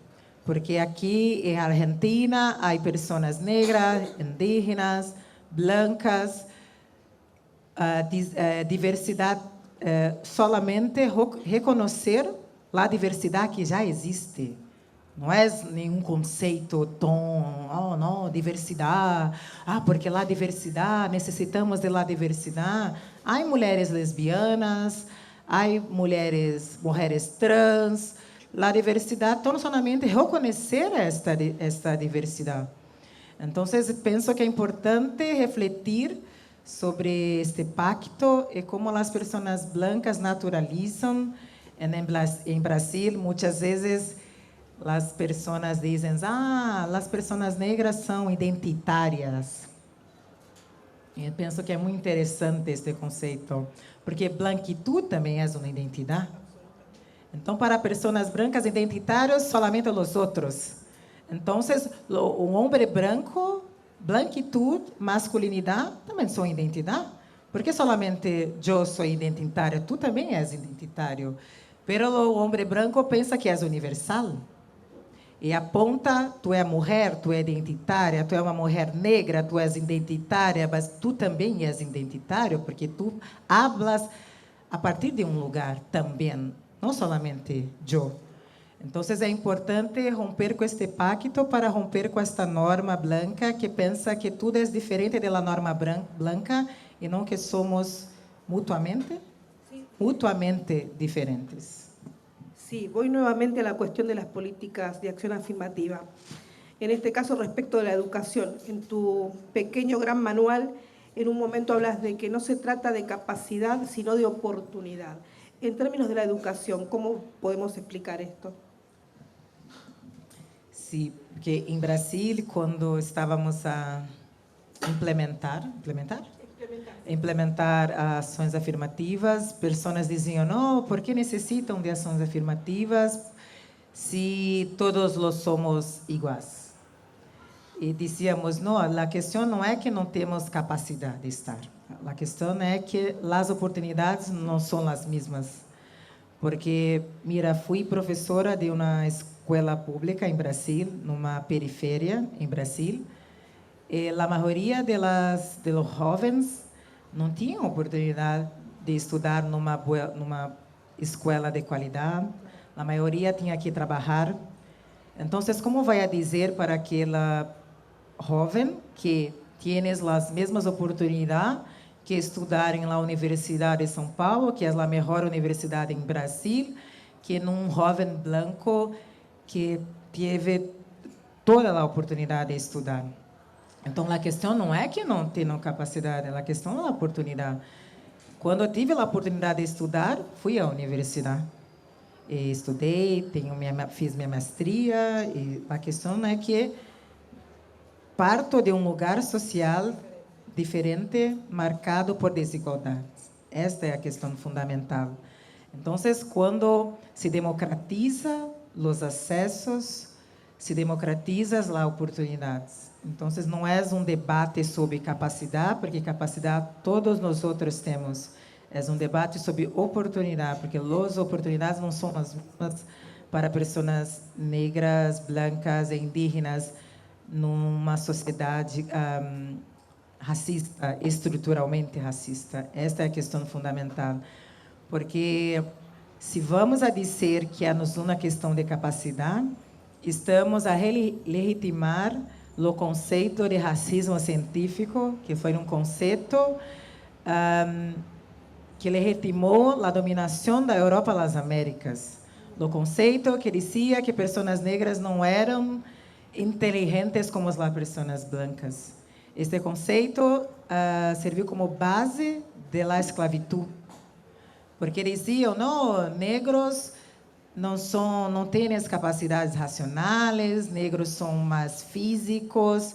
Porque aqui em Argentina há pessoas negras, indígenas, blancas, diversidade, solamente reconhecer a diversidade que já existe. Não é nenhum conceito tão, oh, não, diversidade, porque lá diversidade, necessitamos de lá diversidade. Há mulheres lesbianas, há mulheres trans. A diversidade, tão somente reconhecer esta diversidade. Então, penso que é importante refletir sobre este pacto e como as pessoas blancas naturalizam. Em Brasil, muitas vezes, as pessoas dizem: as pessoas negras são identitárias. Eu penso que é muito interessante este conceito, porque branquitude também é uma identidade. Então, para pessoas brancas identitárias, solamente os outros. Então, o homem branco, branquitude, masculinidade, também são identidade. Porque solamente eu sou identitário, tu também és identitário. Pero o homem branco pensa que és universal. E aponta, tu é mulher, tu é identitária, tu é uma mulher negra, tu és identitária, mas tu também és identitário, porque tu hablas a partir de um lugar também, não somente eu. Então, é importante romper com este pacto para romper com esta norma branca que pensa que tudo é diferente da norma branca e não que somos mutuamente diferentes. Sí, voy nuevamente a la cuestión de las políticas de acción afirmativa. En este caso, respecto de la educación. En tu pequeño gran manual, en un momento hablas de que no se trata de capacidad, sino de oportunidad. En términos de la educación, ¿cómo podemos explicar esto? Sí, porque en Brasil, cuando estávamos a implementar ações afirmativas, pessoas diziam: não, por que necessitam de ações afirmativas se todos los somos iguais? E dizíamos: não, a questão não é que não temos capacidade de estar, a questão é que as oportunidades não são as mesmas. Porque, mira, fui professora de uma escola pública em Brasil, numa periferia em Brasil, e a maioria de los jovens não tinham oportunidade de estudar numa escola de qualidade. A maioria tinha que trabalhar. Então, como vai a dizer para aquela jovem que tem as mesmas oportunidades que estudar na Universidade de São Paulo, que é a melhor universidade em Brasil, que um jovem branco que teve toda a oportunidade de estudar? Então, a questão não é que não tenham capacidade, a questão é a oportunidade. Quando eu tive a oportunidade de estudar, fui à universidade. E estudei, fiz minha maestria, e a questão é que parto de um lugar social diferente, marcado por desigualdades. Esta é a questão fundamental. Então, quando se democratiza os acessos, se democratiza as oportunidades. Então, não é um debate sobre capacidade, porque capacidade todos nós outros temos. É um debate sobre oportunidade, porque as oportunidades não são as mesmas para pessoas negras, blancas e indígenas numa sociedade racista, estruturalmente racista. Esta é a questão fundamental. Porque se vamos a dizer que é uma questão de capacidade, estamos a legitimar o conceito de racismo científico, que foi um conceito que legitimou a dominação da Europa às Américas. O conceito que dizia que pessoas negras não eram inteligentes como as pessoas brancas. Este conceito serviu como base da esclavitud, porque diziam, não, negros não têm as capacidades racionais, negros são mais físicos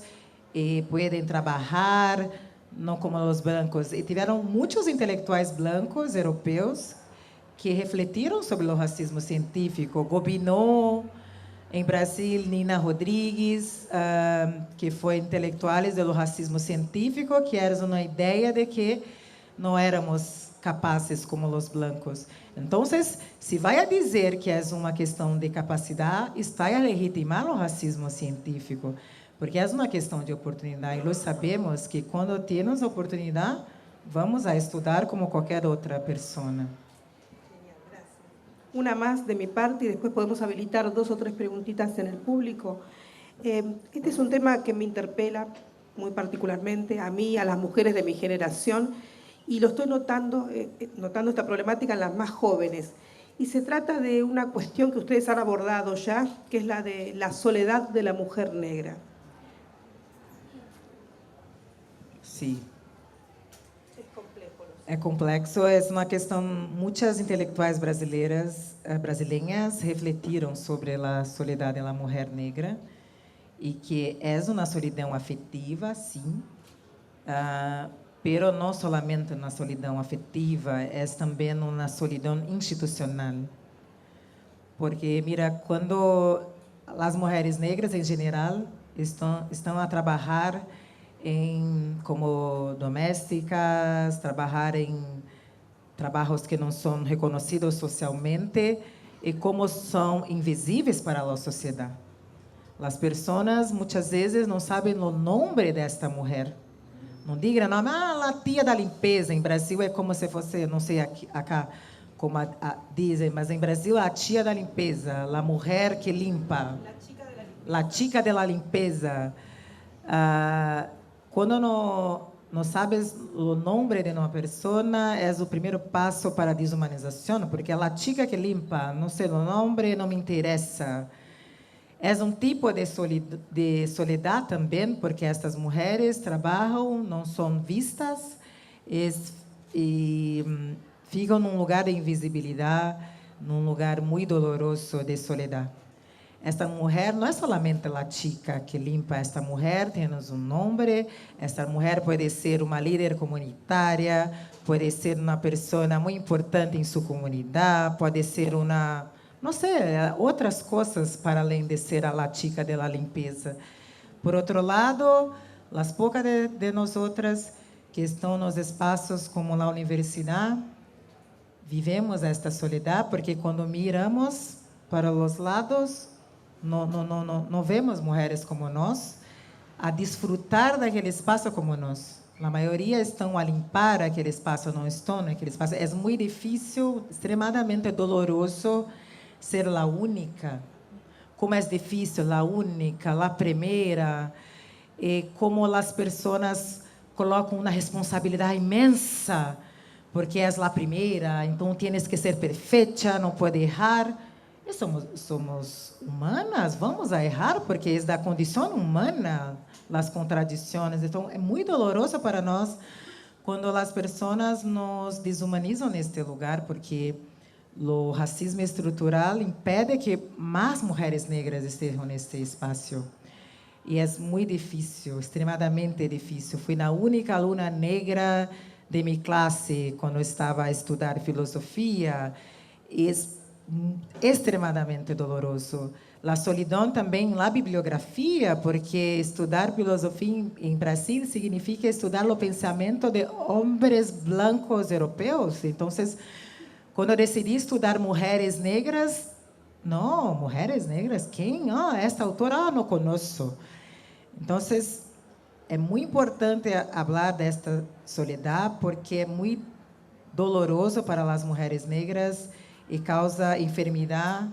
e podem trabalhar, não como os brancos. E tiveram muitos intelectuais brancos europeus que refletiram sobre o racismo científico. Gobineau, em Brasil, Nina Rodrigues, que foi intelectuais do racismo científico, que era uma ideia de que não éramos capazes como os brancos. Então, se vai a dizer que é uma questão de capacidade, está a legitimar o racismo científico, porque é uma questão de oportunidade. E nós sabemos que quando temos oportunidade, vamos a estudar como qualquer outra pessoa. Una más de mi parte y después podemos habilitar 2 o 3 preguntitas en el público. Este es un tema que me interpela muy particularmente a mí, a las mujeres de mi generación, y lo estoy notando esta problemática en las más jóvenes. Y se trata de una cuestión que ustedes han abordado ya, que es la de la soledad de la mujer negra. Sí. É complexo, é uma questão. Muitas intelectuais brasileiras refletiram sobre a soledade da mulher negra e que é uma solidão afetiva, sim, pero não somente uma solidão afetiva, é também uma solidão institucional. Porque, mira, quando as mulheres negras, em geral, estão a trabalhar como domésticas, trabalhar em trabalhos que não são reconhecidos socialmente e como são invisíveis para a sociedade. As pessoas muitas vezes não sabem o nome desta mulher. Não digam, não, a tia da limpeza. Em Brasil é como se fosse, não sei acá como dizem, mas em Brasil a tia da limpeza, a mulher que limpa, a chica de la limpeza. Quando não sabes o nome de uma pessoa, é o primeiro passo para a desumanização, porque a chica que limpa, não sei o nome, não me interessa. É um tipo de soledade também, porque estas mulheres trabalham, não são vistas e ficam num lugar de invisibilidade, num lugar muito doloroso de soledade. Esta mulher não é somente a chica que limpa, esta mulher tem um nome, esta mulher pode ser uma líder comunitária, pode ser uma pessoa muito importante em sua comunidade, pode ser uma, não sei, outras coisas para além de ser a chica de la limpeza. Por outro lado, as poucas de nós outras que estão nos espaços como a universidade, vivemos esta soledade, porque quando miramos para os lados, não vemos mulheres como nós a desfrutar daquele espaço como nós. A maioria estão a limpar aquele espaço, não estão naquele espaço. É muito difícil, extremadamente doloroso ser a única. Como é difícil a única, a primeira. E como as pessoas colocam uma responsabilidade imensa, porque és a primeira, então tienes que ser perfeita, não pode errar. E somos humanas, vamos a errar, porque é da condição humana as contradições. Então, é muito doloroso para nós quando as pessoas nos desumanizam neste lugar, porque o racismo estrutural impede que mais mulheres negras estejam neste espaço. E é muito difícil, extremadamente difícil. Fui a única aluna negra de minha classe quando estava a estudar filosofia. Extremadamente doloroso. A solidão também na bibliografia, porque estudar filosofia em Brasil significa estudar o pensamento de homens blancos europeus. Então, quando eu decidi estudar mulheres negras, não, mulheres negras, quem? Esta autora, não conheço. Então, é muito importante falar desta soledade, porque é muito doloroso para as mulheres negras e causa enfermidade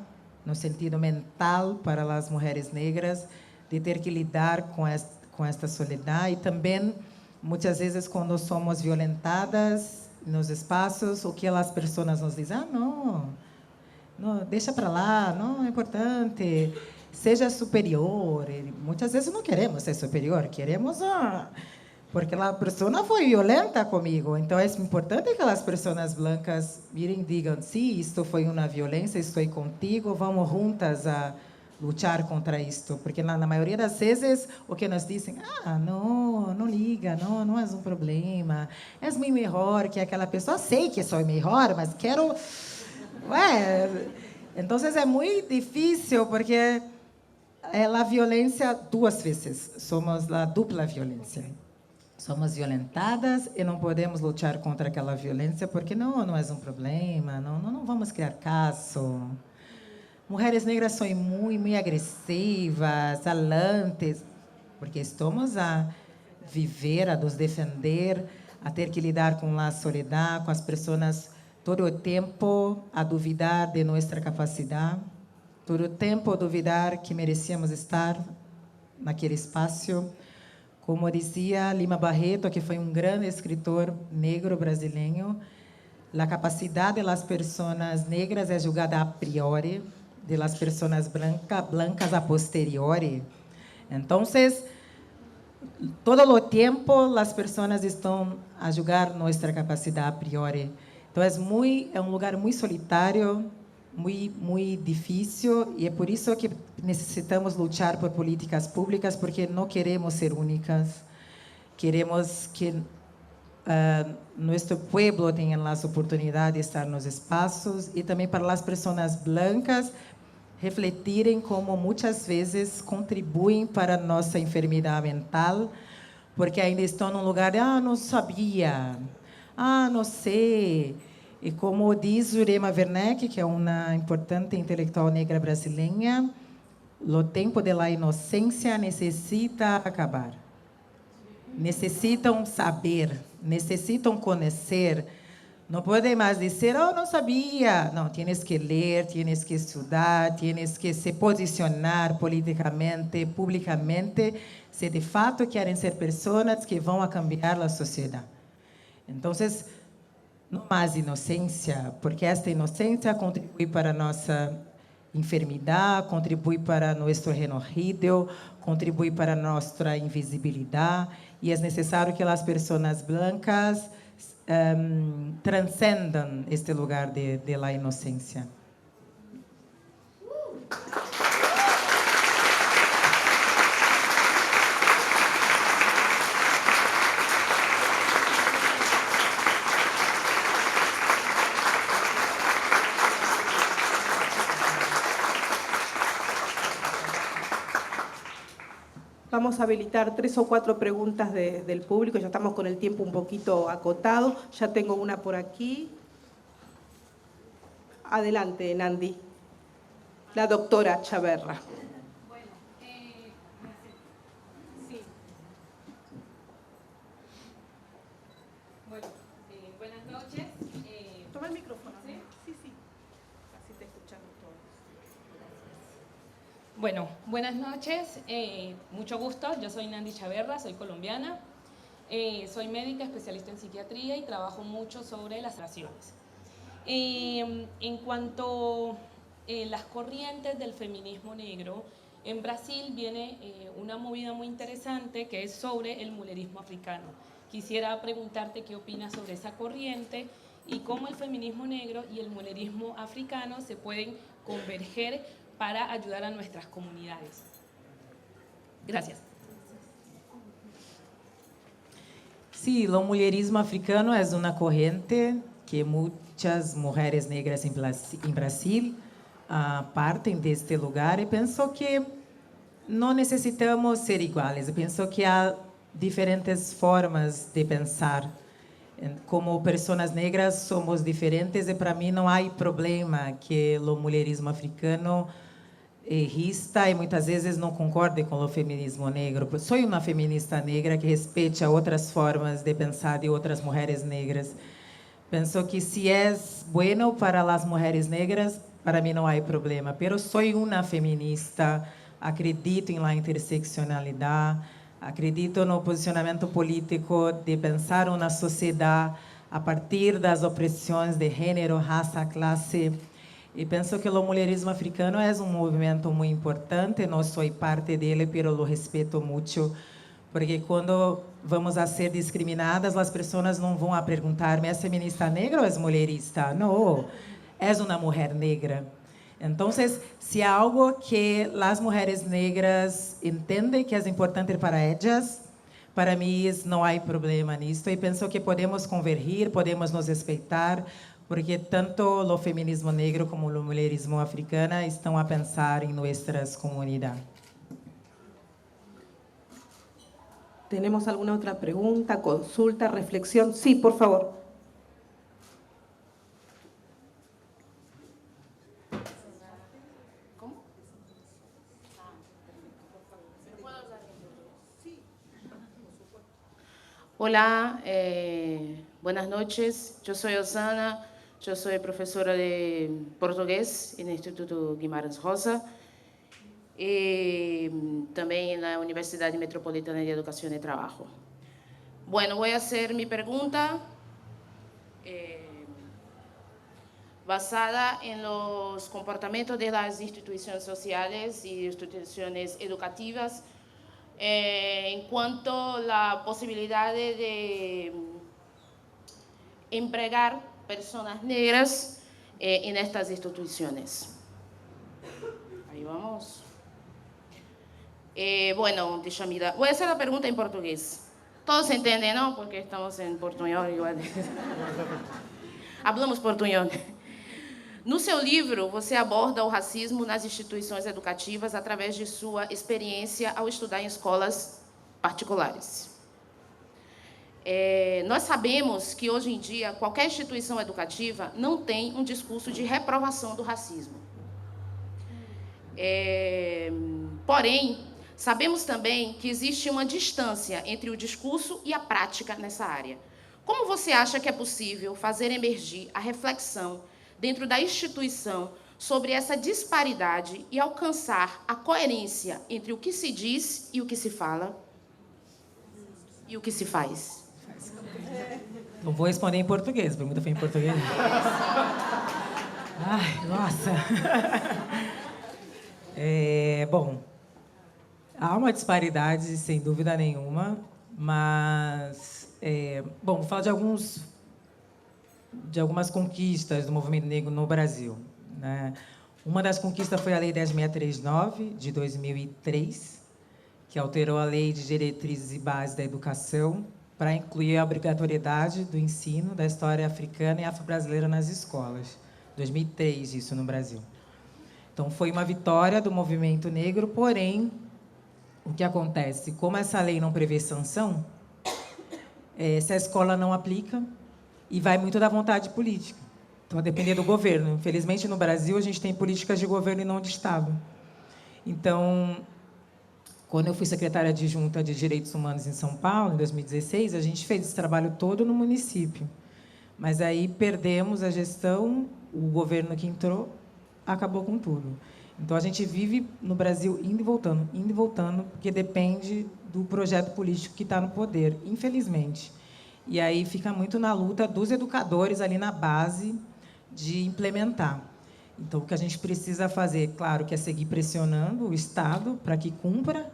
no sentido mental para as mulheres negras de ter que lidar com esta soledade. E também, muitas vezes, quando somos violentadas nos espaços, o que as pessoas nos dizem? Não, deixa para lá, não é importante. seja superior. E muitas vezes não queremos ser superior, queremos porque a pessoa foi violenta comigo. Então, é importante que as pessoas brancas virem e digam, sim, isto foi uma violência, estou contigo, vamos juntas a lutar contra isto. Porque, na maioria das vezes, o que nos dizem, não liga, não é um problema, és muito melhor que aquela pessoa. Sei que sou melhor, mas quero... Então, é muito difícil, porque é a violência duas vezes. Somos a dupla violência. Somos violentadas e não podemos lutar contra aquela violência porque não é um problema, não vamos criar caso. Mulheres negras são muito agressivas, alantes, porque estamos a viver, a nos defender, a ter que lidar com a solidão, com as pessoas todo o tempo a duvidar de nossa capacidade, todo o tempo a duvidar que merecíamos estar naquele espaço. Como dizia Lima Barreto, que foi um grande escritor negro brasileiro, a capacidade das pessoas negras é julgada a priori, de las pessoas blancas a posteriori. Então, todo o tempo, as pessoas estão a julgar nossa capacidade a priori. Então, é um lugar muito solitário, muito difícil, e é por isso que necessitamos lutar por políticas públicas, porque não queremos ser únicas. Queremos que nosso povo tenha as oportunidades de estar nos espaços, e também para as pessoas blancas refletirem como muitas vezes contribuem para a nossa enfermidade mental, porque ainda estão num lugar de não sabia, não sei. E como diz Jurema Werneck, que é uma importante intelectual negra brasileira, o tempo da inocência necessita acabar. Necessitam saber, necessitam conhecer. Não podem mais dizer, não sabia. Não, tienes que ler, tienes que estudar, tienes que se posicionar politicamente, publicamente, se de fato querem ser pessoas que vão a cambiar a sociedade. Então, não mais inocência, porque esta inocência contribui para a nossa enfermidade, contribui para nosso renorido, contribui para a nossa invisibilidade, e é necessário que as pessoas blancas transcendam este lugar de la inocência. Vamos a habilitar 3 o 4 preguntas del público, ya estamos con el tiempo un poquito acotado. Ya tengo una por aquí. Adelante, Nandi. La doctora Chaverra. Bueno, sí. Bueno, buenas noches. Toma el micrófono. ¿Sí? Sí. Así te escuchamos todos. Bueno, buenas noches, mucho gusto, yo soy Nandi Chaverra, soy colombiana, soy médica especialista en psiquiatría y trabajo mucho sobre las relaciones. En cuanto a las corrientes del feminismo negro, en Brasil viene una movida muy interesante que es sobre el mulerismo africano. Quisiera preguntarte qué opinas sobre esa corriente y cómo el feminismo negro y el mulerismo africano se pueden converger para ayudar a nuestras comunidades. Gracias. Sí, o mulherismo africano é uma corrente que muitas mulheres negras em Brasil partem deste lugar, e penso que não necessitamos ser iguais. Eu penso que há diferentes formas de pensar. Como pessoas negras somos diferentes, e para mim não há problema que o mulherismo africano rista e muitas vezes não concorde com o feminismo negro. Sou uma feminista negra que respeite outras formas de pensar de outras mulheres negras. Penso que se é bueno para as mulheres negras, para mim não há problema. Pero sou uma feminista, acredito em la interseccionalidade, acredito no posicionamento político de pensar uma sociedade a partir das opressões de gênero, raça, classe. E penso que o mulherismo africano é um movimento muito importante, não sou parte dele, mas lo respeito muito, porque quando vamos a ser discriminadas, as pessoas não vão a perguntar-me, ¿es feminista negra ou é mulherista? Não, é uma mulher negra. Então, se há algo que as mulheres negras entendem que é importante para elas, para mim não há problema nisso. E penso que podemos convergir, podemos nos respeitar, porque tanto o feminismo negro como o mulherismo africano estão a pensar em nossas comunidades. ¿Tenemos alguna otra pregunta, consulta, reflexión? Sí, por favor. Hola, buenas noches. Yo soy Osana, yo soy profesora de portugués en el Instituto Guimarães Rosa y también en la Universidad Metropolitana de Educación y Trabajo. Bueno, voy a hacer mi pregunta basada en los comportamientos de las instituciones sociales y instituciones educativas en cuanto a la posibilidad de empregar personas negras en estas instituciones. Ahí vamos. Bueno, Djamila, voy a hacer la pregunta en portugués. Todos entienden, ¿no? Porque estamos en portuñol igual. Hablamos portuñol. No seu livro, você aborda o racismo nas instituições educativas através de sua experiência ao estudar em escolas particulares. Nós sabemos que, hoje em dia, qualquer instituição educativa não tem um discurso de reprovação do racismo. Porém, sabemos também que existe uma distância entre o discurso e a prática nessa área. Como você acha que é possível fazer emergir a reflexão dentro da instituição sobre essa disparidade e alcançar a coerência entre o que se diz e o que se fala e o que se faz? Não vou responder em português, a pergunta foi em português. Ai, nossa. Bom, há uma disparidade, sem dúvida nenhuma, mas, bom, vou falar de algumas conquistas do movimento negro no Brasil, né? Uma das conquistas foi a Lei 10.639, de 2003, que alterou a Lei de Diretrizes e Bases da Educação para incluir a obrigatoriedade do ensino da história africana e afro-brasileira nas escolas. 2003, isso no Brasil. Então, foi uma vitória do movimento negro, porém, o que acontece? Como essa lei não prevê sanção, se a escola não aplica, e vai muito da vontade política. Então, a depender do governo. Infelizmente, no Brasil, a gente tem políticas de governo e não de Estado. Então, quando eu fui secretária adjunta de Direitos Humanos em São Paulo, em 2016, a gente fez esse trabalho todo no município. Mas aí perdemos a gestão, o governo que entrou acabou com tudo. Então, a gente vive no Brasil indo e voltando, porque depende do projeto político que está no poder, infelizmente. E aí fica muito na luta dos educadores ali na base de implementar. Então, o que a gente precisa fazer, claro, que é seguir pressionando o Estado para que cumpra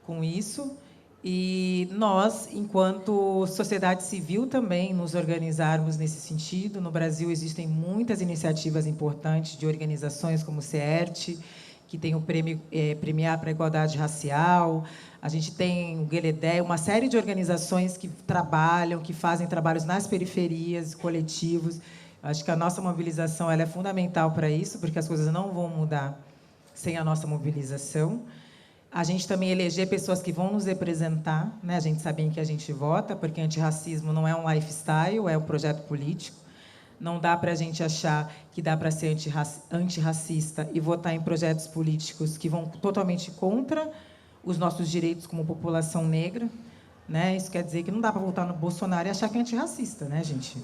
com isso, e nós, enquanto sociedade civil, também nos organizarmos nesse sentido. No Brasil, existem muitas iniciativas importantes de organizações como o CERT, que tem o prêmio Premiar para a Igualdade Racial. A gente tem o Gueledé, uma série de organizações que trabalham, que fazem trabalhos nas periferias, coletivos. Acho que a nossa mobilização ela é fundamental para isso, porque as coisas não vão mudar sem a nossa mobilização. A gente também eleger pessoas que vão nos representar, né? A gente sabe em que a gente vota, porque antirracismo não é um lifestyle, é um projeto político. Não dá para a gente achar que dá para ser antirracista e votar em projetos políticos que vão totalmente contra os nossos direitos como população negra, né? Isso quer dizer que não dá para votar no Bolsonaro e achar que é antirracista, né, gente?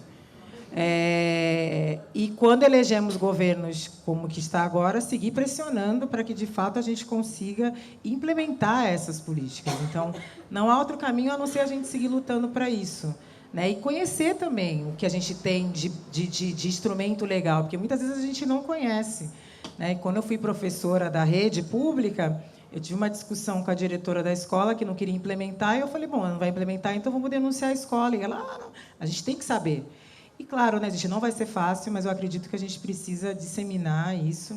E quando elegemos governos como que está agora, seguir pressionando para que, de fato, a gente consiga implementar essas políticas. Então, não há outro caminho a não ser a gente seguir lutando para isso. né? E conhecer também o que a gente tem de instrumento legal, porque muitas vezes a gente não conhece, né? E quando eu fui professora da rede pública, eu tive uma discussão com a diretora da escola que não queria implementar, e eu falei, bom, não vai implementar, então vamos denunciar a escola. E ela, não, a gente tem que saber. E claro, né, a gente não vai ser fácil, mas eu acredito que a gente precisa disseminar isso,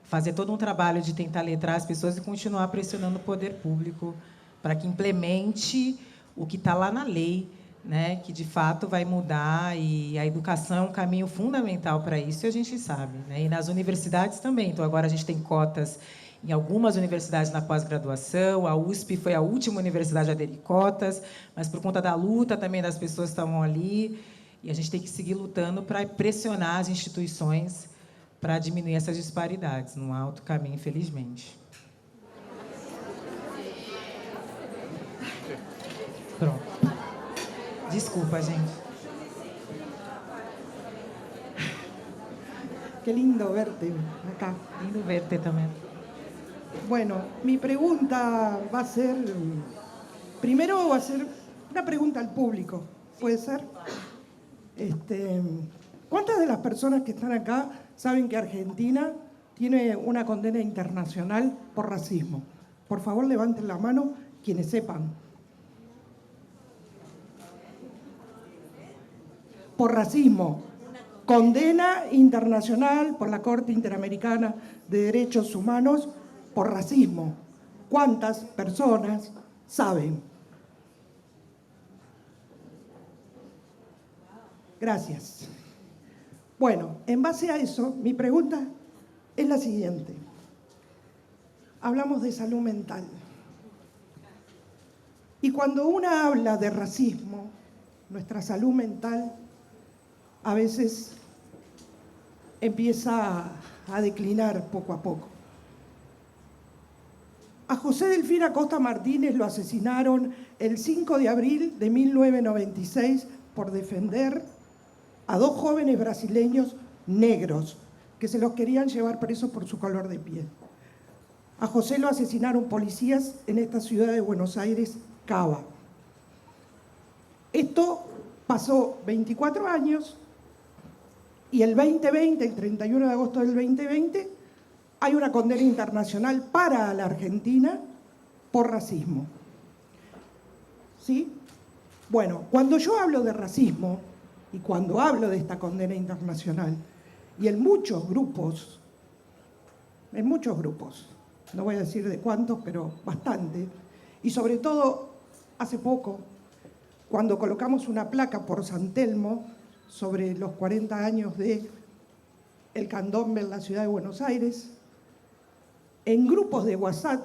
fazer todo um trabalho de tentar letrar as pessoas e continuar pressionando o poder público para que implemente o que está lá na lei, né, que de fato vai mudar, e a educação é um caminho fundamental para isso, e a gente sabe, né? E nas universidades também. Então, agora a gente tem cotas em algumas universidades na pós-graduação, a USP foi a última universidade a aderir cotas, mas por conta da luta também das pessoas que estavam ali, e a gente tem que seguir lutando para pressionar as instituições para diminuir essas disparidades. Não há outro caminho, infelizmente. Pronto. Desculpa, gente. Qué lindo verte acá. Lindo verte também. Bueno, mi pregunta va a ser, primero va a ser una pregunta al público, ¿puede ser? ¿Cuántas de las personas que están acá saben que Argentina tiene una condena internacional por racismo? Por favor, levanten la mano quienes sepan. Por racismo. Condena internacional por la Corte Interamericana de Derechos Humanos por racismo. ¿Cuántas personas saben? Gracias. Bueno, en base a eso, mi pregunta es la siguiente. Hablamos de salud mental. Y cuando una habla de racismo, nuestra salud mental a veces empieza a declinar poco a poco. A José Delfín Acosta Martínez lo asesinaron el 5 de abril de 1996 por defender a dos jóvenes brasileños negros que se los querían llevar presos por su color de piel. A José lo asesinaron policías en esta ciudad de Buenos Aires, Cava. Esto pasó 24 años y el 2020, el 31 de agosto del 2020, hay una condena internacional para la Argentina por racismo. ¿Sí? Bueno, cuando yo hablo de racismo y cuando hablo de esta condena internacional, y en muchos grupos, no voy a decir de cuántos, pero bastante, y sobre todo hace poco, cuando colocamos una placa por San Telmo sobre los 40 años de el candombe en la ciudad de Buenos Aires, en grupos de WhatsApp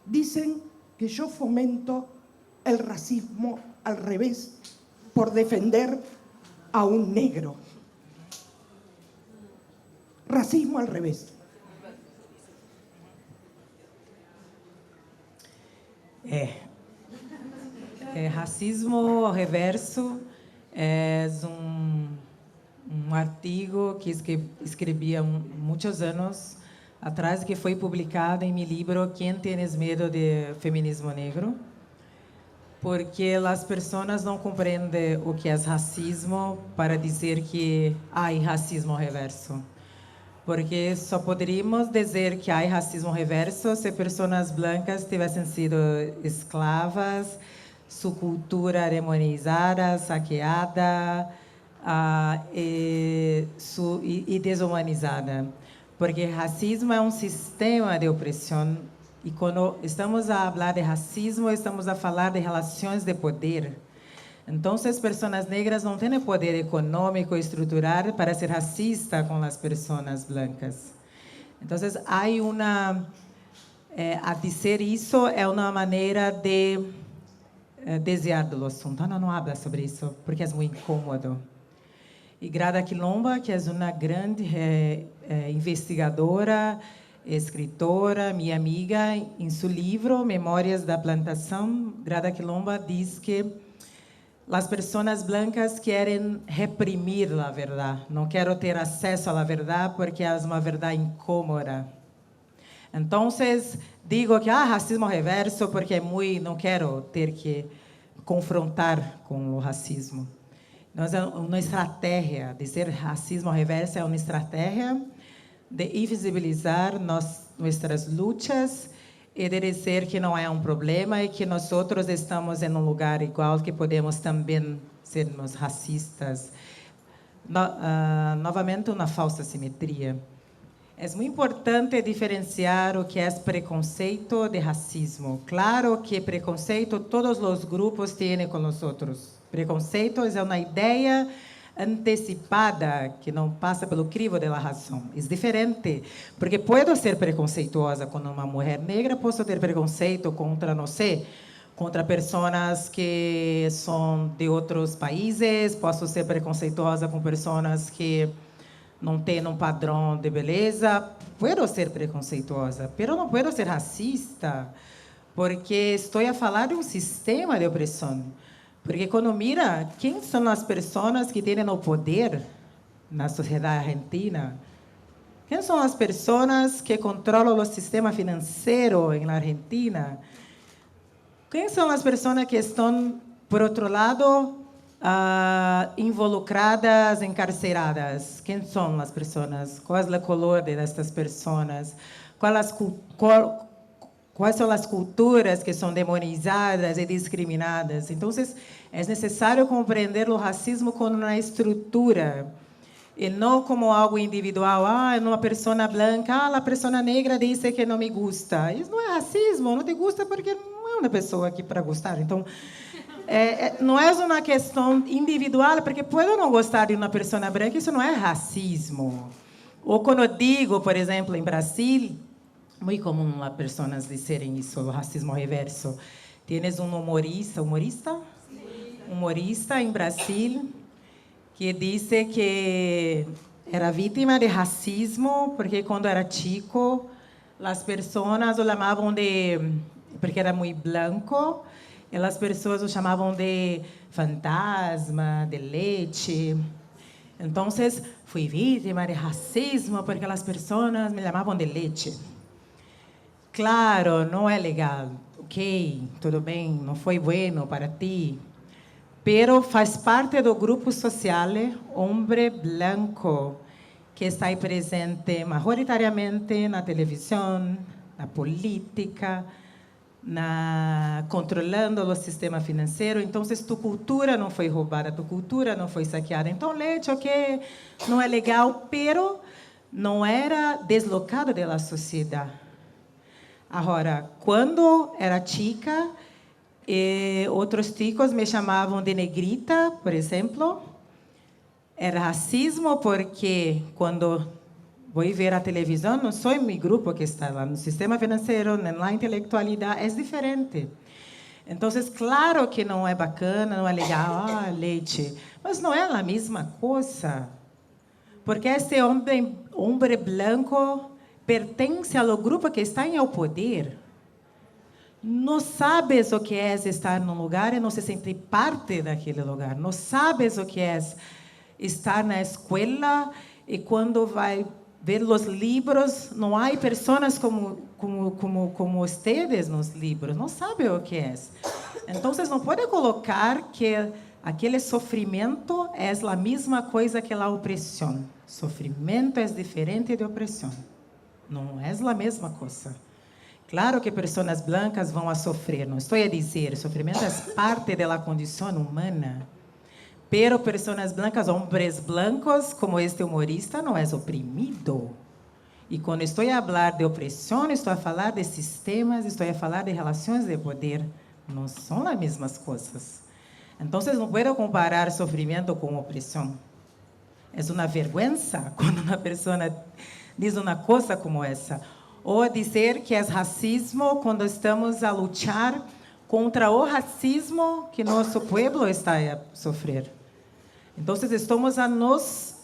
dicen que yo fomento el racismo al revés por defender a un negro. Racismo al revés. Racismo reverso é um artigo que escrevi há muitos anos atrás, que foi publicado em meu livro Quem Tienes Medo de Feminismo Negro, porque as pessoas não compreendem o que é racismo para dizer que há racismo reverso. Porque só poderíamos dizer que há racismo reverso se pessoas brancas tivessem sido escravas, sua cultura demonizada, saqueada e desumanizada. Porque racismo é um sistema de opressão, e quando estamos a falar de racismo, estamos a falar de relações de poder. Então, as pessoas negras não têm poder econômico e estrutural para ser racista com as pessoas brancas. Então, a dizer isso é uma maneira de desviar do assunto. Não habla sobre isso, porque é muito incômodo. E Grada Quilomba, que é uma grande investigadora, escritora, minha amiga, em seu livro Memórias da Plantação, Grada Quilomba diz que as pessoas brancas querem reprimir a verdade, não querem ter acesso à verdade porque é uma verdade incômoda. Então, digo que racismo reverso porque não quero ter que confrontar com o racismo. Então, uma estratégia de ser racismo reverso é uma estratégia de invisibilizar nossas lutas e de dizer que não é um problema e que nós outros estamos em um lugar igual, que podemos também sermos racistas. Novamente, uma falsa simetria. É muito importante diferenciar o que é preconceito de racismo. Claro que preconceito todos os grupos têm com nós outros. Preconceito é uma ideia antecipada que não passa pelo crivo da razão. É diferente, porque posso ser preconceituosa com uma mulher negra, posso ter preconceito contra, não sei, contra pessoas que são de outros países, posso ser preconceituosa com pessoas que não têm um padrão de beleza. Posso ser preconceituosa, mas não posso ser racista, porque estou a falar de um sistema de opressão. Porque quando mira quem são as pessoas que têm o poder na sociedade argentina, quem são as pessoas que controlam o sistema financeiro na Argentina, quem são as pessoas que estão, por outro lado, involucradas, encarceradas? Quem são as pessoas? Qual é a cor destas pessoas? Quais são as culturas que são demonizadas e discriminadas? Então, é necessário compreender o racismo como uma estrutura e não como algo individual. Uma pessoa branca, a pessoa negra disse que não me gusta. Isso não é racismo, não te gusta porque não é uma pessoa aqui para gostar. Então, não é uma questão individual, porque pode não gostar de uma pessoa branca, isso não é racismo. Ou quando eu digo, por exemplo, em Brasil, muito comum as pessoas dizerem isso, o racismo reverso. Tienes um humorista em Brasil que disse que era vítima de racismo porque quando era chico as pessoas o chamavam de, porque era muito branco, e as pessoas o chamavam de fantasma, de leite. Então, fui vítima de racismo porque as pessoas me chamavam de leite. Claro, não é legal. Ok, tudo bem, não foi bueno para ti. Pero faz parte do grupo social, homem branco, que está aí presente majoritariamente na televisão, na política, controlando o sistema financeiro. Então, tu cultura não foi roubada, tu cultura não foi saqueada. Então, leite, ok, não é legal, pero não era deslocado da sociedade. Agora, quando era chica, outros chicos me chamavam de negrita, por exemplo. Era racismo porque quando vou ver a televisão, não sou em meu grupo que está lá no sistema financeiro, na intelectualidade, é diferente. Então, claro que não é bacana, não é legal, leite, mas não é a mesma coisa. Porque esse homem branco pertence ao grupo que está em poder. Não sabes o que é estar num lugar e não se sentir parte daquele lugar. Não sabes o que é estar na escola e quando vai ver os livros, não há pessoas como vocês nos livros. Não sabe o que é. Então, não pode colocar que aquele sofrimento é a mesma coisa que a opressão. Sofrimento é diferente de opressão. Não é a mesma coisa. Claro que pessoas brancas vão a sofrer. Não estou a dizer, sofrimento é parte da condição humana. Pero pessoas brancas, homens blancos, como este humorista, não é oprimido. E quando estou a falar de opressão, estou a falar de sistemas, estou a falar de relações de poder. Não são as mesmas coisas. Então, não posso comparar sofrimento com opressão. É uma vergonha quando uma pessoa diz uma coisa como essa. Ou dizer que é racismo quando estamos a lutar contra o racismo que nosso povo está a sofrer. Então, estamos a nos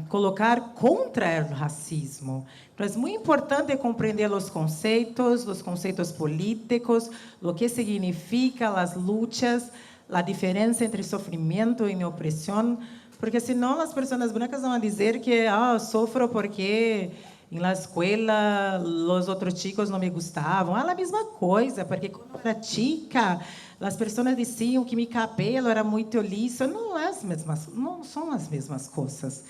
colocar contra o racismo. Então, é muito importante compreender os conceitos políticos, o que significa as lutas, a diferença entre sofrimento e opressão, porque senão as pessoas brancas vão dizer que sofro porque Em la escola, os outros chicos não me gostavam. A mesma coisa, porque quando eu era chica, as pessoas diziam que meu cabelo era muito liso. Não são as mesmas coisas.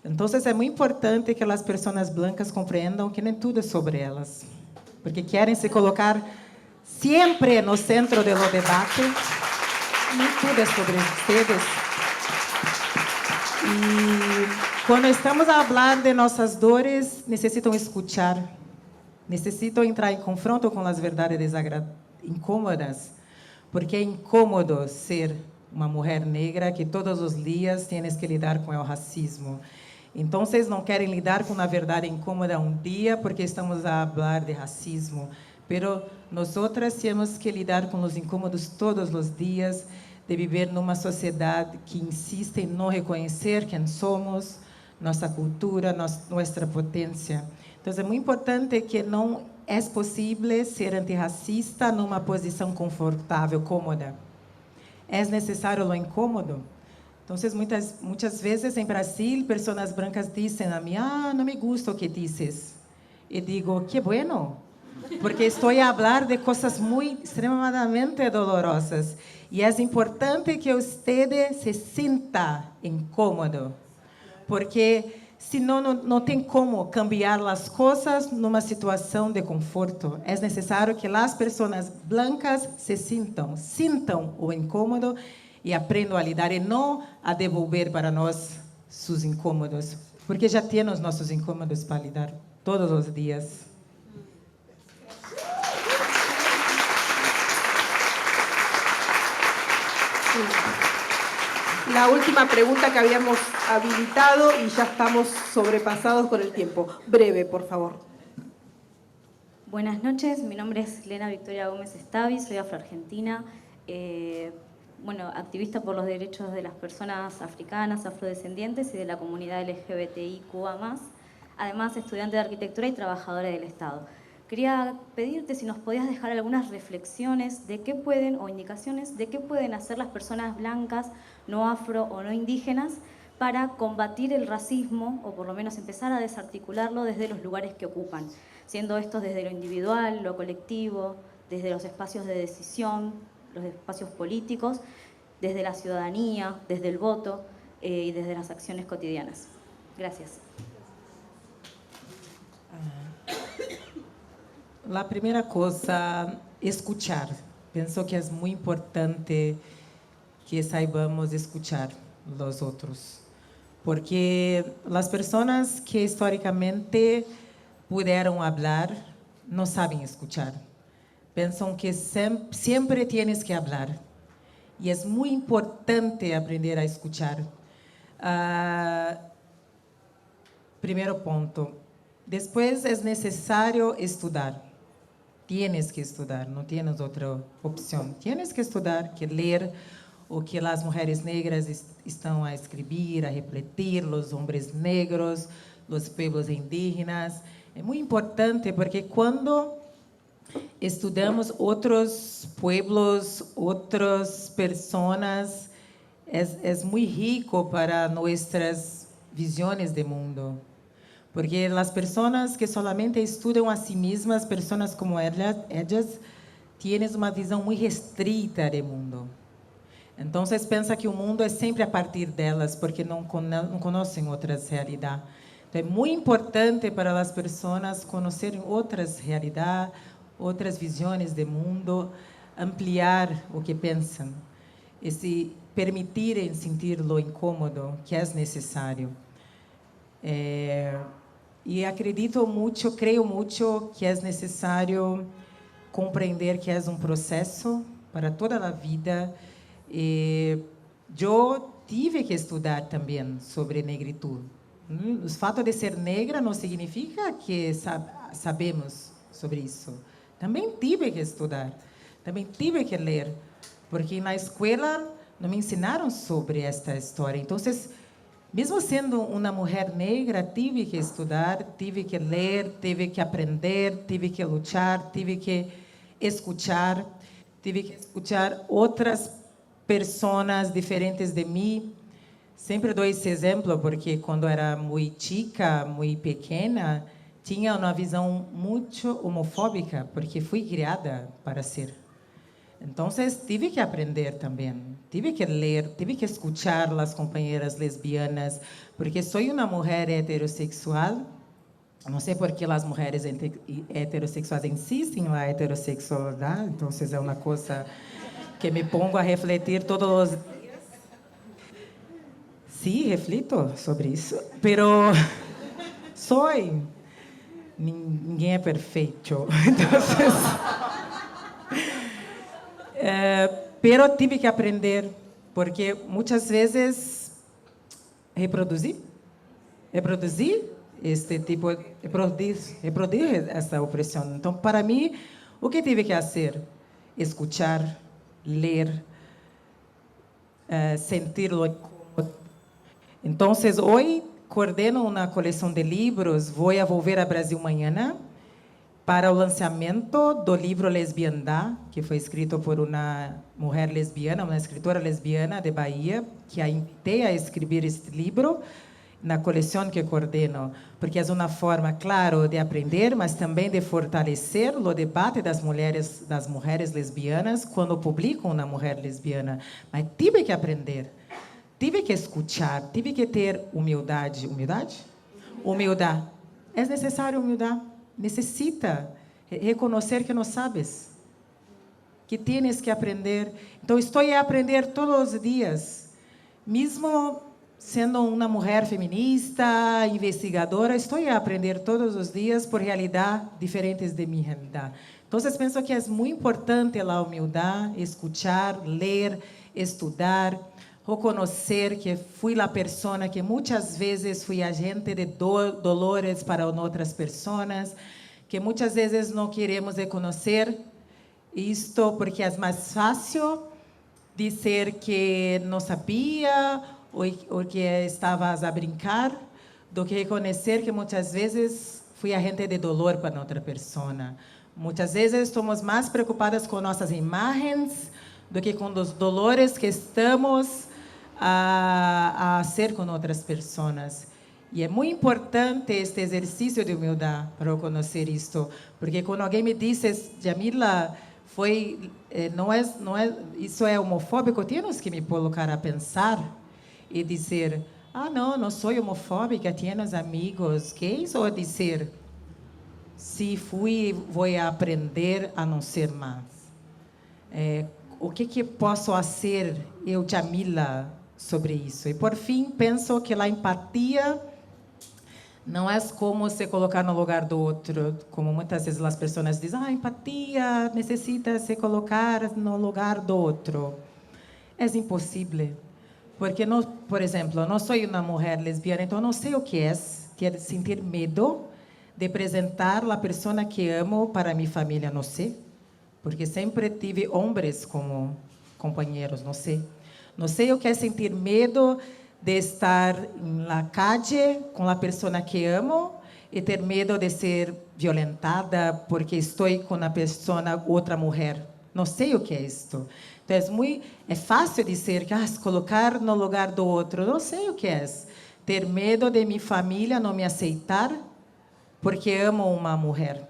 Então, é muito importante que as pessoas brancas compreendam que nem tudo é sobre elas. Porque querem se colocar sempre no centro do debate. Nem tudo é sobre vocês. E quando estamos a falar de nossas dores, necessitam escutar, necessitam entrar em confronto com as verdades incômodas, porque é incômodo ser uma mulher negra que todos os dias tienes que lidar com o racismo. Então, vocês não querem lidar com a verdade incômoda um dia, porque estamos a falar de racismo, pero nós outras temos que lidar com os incômodos todos os dias, de viver numa sociedade que insiste em não reconhecer quem somos, nossa cultura, nossa potência. Então, é muito importante que não é possível ser antirracista numa posição confortável, cômoda. É necessário o incômodo. Então, muitas vezes, em Brasil, pessoas brancas dizem a mim, não me gusta o que dizes. E digo, que bueno, porque estou a falar de coisas muito, extremamente dolorosas. E é importante que você se sinta incômodo, porque senão não tem como cambiar as coisas numa situação de conforto. É necessário que as pessoas brancas se sintam o incômodo e aprendam a lidar e não a devolver para nós seus incômodos, porque já temos nossos incômodos para lidar todos os dias. La última pregunta que habíamos habilitado y ya estamos sobrepasados con el tiempo. Breve, por favor. Buenas noches, mi nombre es Lena Victoria Gómez Estavi, soy afroargentina, activista por los derechos de las personas africanas, afrodescendientes y de la comunidad LGBTIQA+, además estudiante de arquitectura y trabajadora del Estado. Quería pedirte si nos podías dejar algunas reflexiones de qué pueden, o indicaciones de qué pueden hacer las personas blancas, no afro o no indígenas, para combatir el racismo, o por lo menos empezar a desarticularlo desde los lugares que ocupan, siendo estos desde lo individual, lo colectivo, desde los espacios de decisión, los espacios políticos, desde la ciudadanía, desde el voto y desde las acciones cotidianas. Gracias. A primeira coisa, escutar. Penso que é muito importante que saibamos escutar os outros, porque as pessoas que historicamente puderam falar não sabem escutar. Pensam que sempre tienes que falar. E é muito importante aprender a escutar. Primeiro ponto. Depois é necessário estudar. Tienes que estudar, não tienes outra opção. Tienes que estudar, que ler o que as mulheres negras estão a escrever, a refletir, os homens negros, os povos indígenas. É muito importante porque quando estudamos outros pueblos, outras pessoas, é muito rico para nossas visões de mundo. Porque as pessoas que solamente estudam a si mesmas, pessoas como elas, têm uma visão muito restrita do mundo. Então, pensa que o mundo é sempre a partir delas, porque não conhecem outras realidades. Então, é muito importante para as pessoas conhecerem outras realidades, outras visões de mundo, ampliar o que pensam e se permitirem sentir o incômodo que é necessário. E creio muito que é necessário compreender que é um processo para toda a vida. Eu tive que estudar também sobre negritude. O fato de ser negra não significa que sabemos sobre isso. Também tive que estudar, também tive que ler, porque na escola não me ensinaram sobre esta história. Então, mesmo sendo uma mulher negra, tive que estudar, tive que ler, tive que aprender, tive que lutar, tive que escutar outras pessoas diferentes de mim. Sempre dou esse exemplo, porque quando era muito chica, muito pequena, tinha uma visão muito homofóbica, porque fui criada para ser. Então, tive que aprender também, tive que ler, tive que escuchar as companheiras lesbianas, porque sou uma mulher heterossexual. Não sei por que as mulheres heterossexuais insistem na heterossexualidade, então é uma coisa que me pongo a refletir todos os dias. Sim, reflito sobre isso, pero ninguém é perfeito, então, pero tive que aprender, porque muitas vezes reproduzir este tipo, reproduzir essa opressão. Então, para mim, o que tive que fazer? Escuchar, ler, sentir-lo. Então, hoje, coordeno uma coleção de livros, vou a volver a Brasil amanhã, para o lançamento do livro Lesbiandade, que foi escrito por uma mulher lesbiana, uma escritora lesbiana de Bahia, que a invitei a escrever este livro na coleção que coordeno, porque é uma forma, claro, de aprender, mas também de fortalecer o debate das mulheres lesbianas quando publicam uma mulher lesbiana. Mas tive que aprender, tive que escutar, tive que ter humildade. Humildade. É necessário humildade. Necessita reconhecer que não sabes, que tienes que aprender. Então, estou a aprender todos os dias, mesmo sendo uma mulher feminista, investigadora, estou a aprender todos os dias por realidades diferentes de minha realidade. Então, penso que é muito importante a humildade, escutar, ler, estudar, reconhecer que fui a pessoa que muitas vezes fui agente de dolores para outras pessoas, que muitas vezes não queremos reconhecer isto porque é mais fácil dizer que não sabia ou que estavas a brincar, do que reconhecer que muitas vezes fui agente de dolor para outra pessoa. Muitas vezes estamos mais preocupadas com nossas imagens do que com os dolores que estamos a ser com outras pessoas. E é muito importante este exercício de humildade para reconhecer isto, porque quando alguém me diz, Jamila, isso é homofóbico, temos que me colocar a pensar e dizer, não sou homofóbica, tenho amigos gays, ou dizer, se vou aprender a não ser mais. O que posso fazer, eu, Jamila, sobre isso? E, por fim, penso que a empatia não é como se colocar no lugar do outro, como muitas vezes as pessoas dizem, empatia necessita se colocar no lugar do outro. É impossível, porque, por exemplo, não sou uma mulher lesbiana, então não sei o que é sentir medo de apresentar a pessoa que amo para minha família, não sei, porque sempre tive homens como companheiros, não sei. Não sei o que é sentir medo de estar na calle com a pessoa que amo e ter medo de ser violentada porque estou com a pessoa, outra mulher. Não sei o que é isto. Então, é fácil dizer que se colocar no lugar do outro. Não sei o que é. Ter medo de minha família não me aceitar porque amo uma mulher,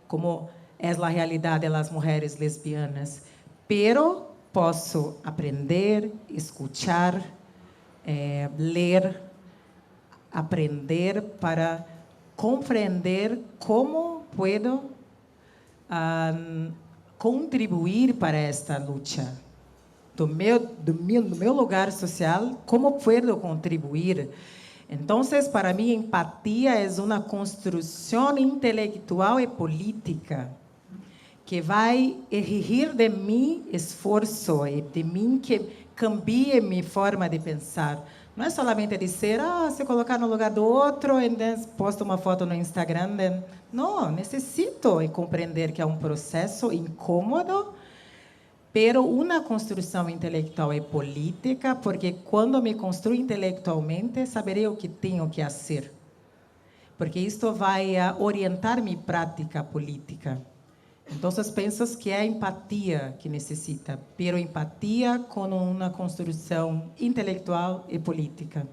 como é a realidade das mulheres lesbianas. Pero posso aprender, escuchar, ler, aprender para compreender como puedo contribuir para esta luta. Do meu lugar social, como puedo contribuir? Então, para mim, empatia é uma construção intelectual e política que vai exigir de mim esforço e de mim que cambie minha forma de pensar. Não é somente dizer, se colocar no lugar do outro e posto uma foto no Instagram. Não, necessito compreender que é um processo incômodo, pero uma construção intelectual e política, porque quando me construo intelectualmente, saberei o que tenho que fazer. Porque isto vai orientar minha prática política. Então, penso que é a empatia que necessita, pero empatia com uma construção intelectual e política.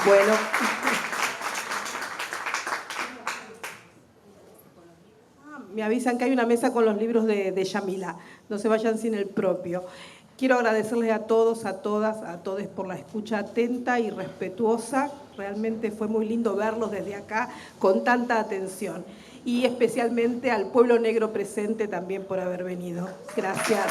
Bueno. Me avisan que hay una mesa con los libros de Yamila. No se vayan sin el propio. Quiero agradecerles a todos, a todas, a todos por la escucha atenta y respetuosa. Realmente fue muy lindo verlos desde acá con tanta atención. Y especialmente al pueblo negro presente también por haber venido. Gracias.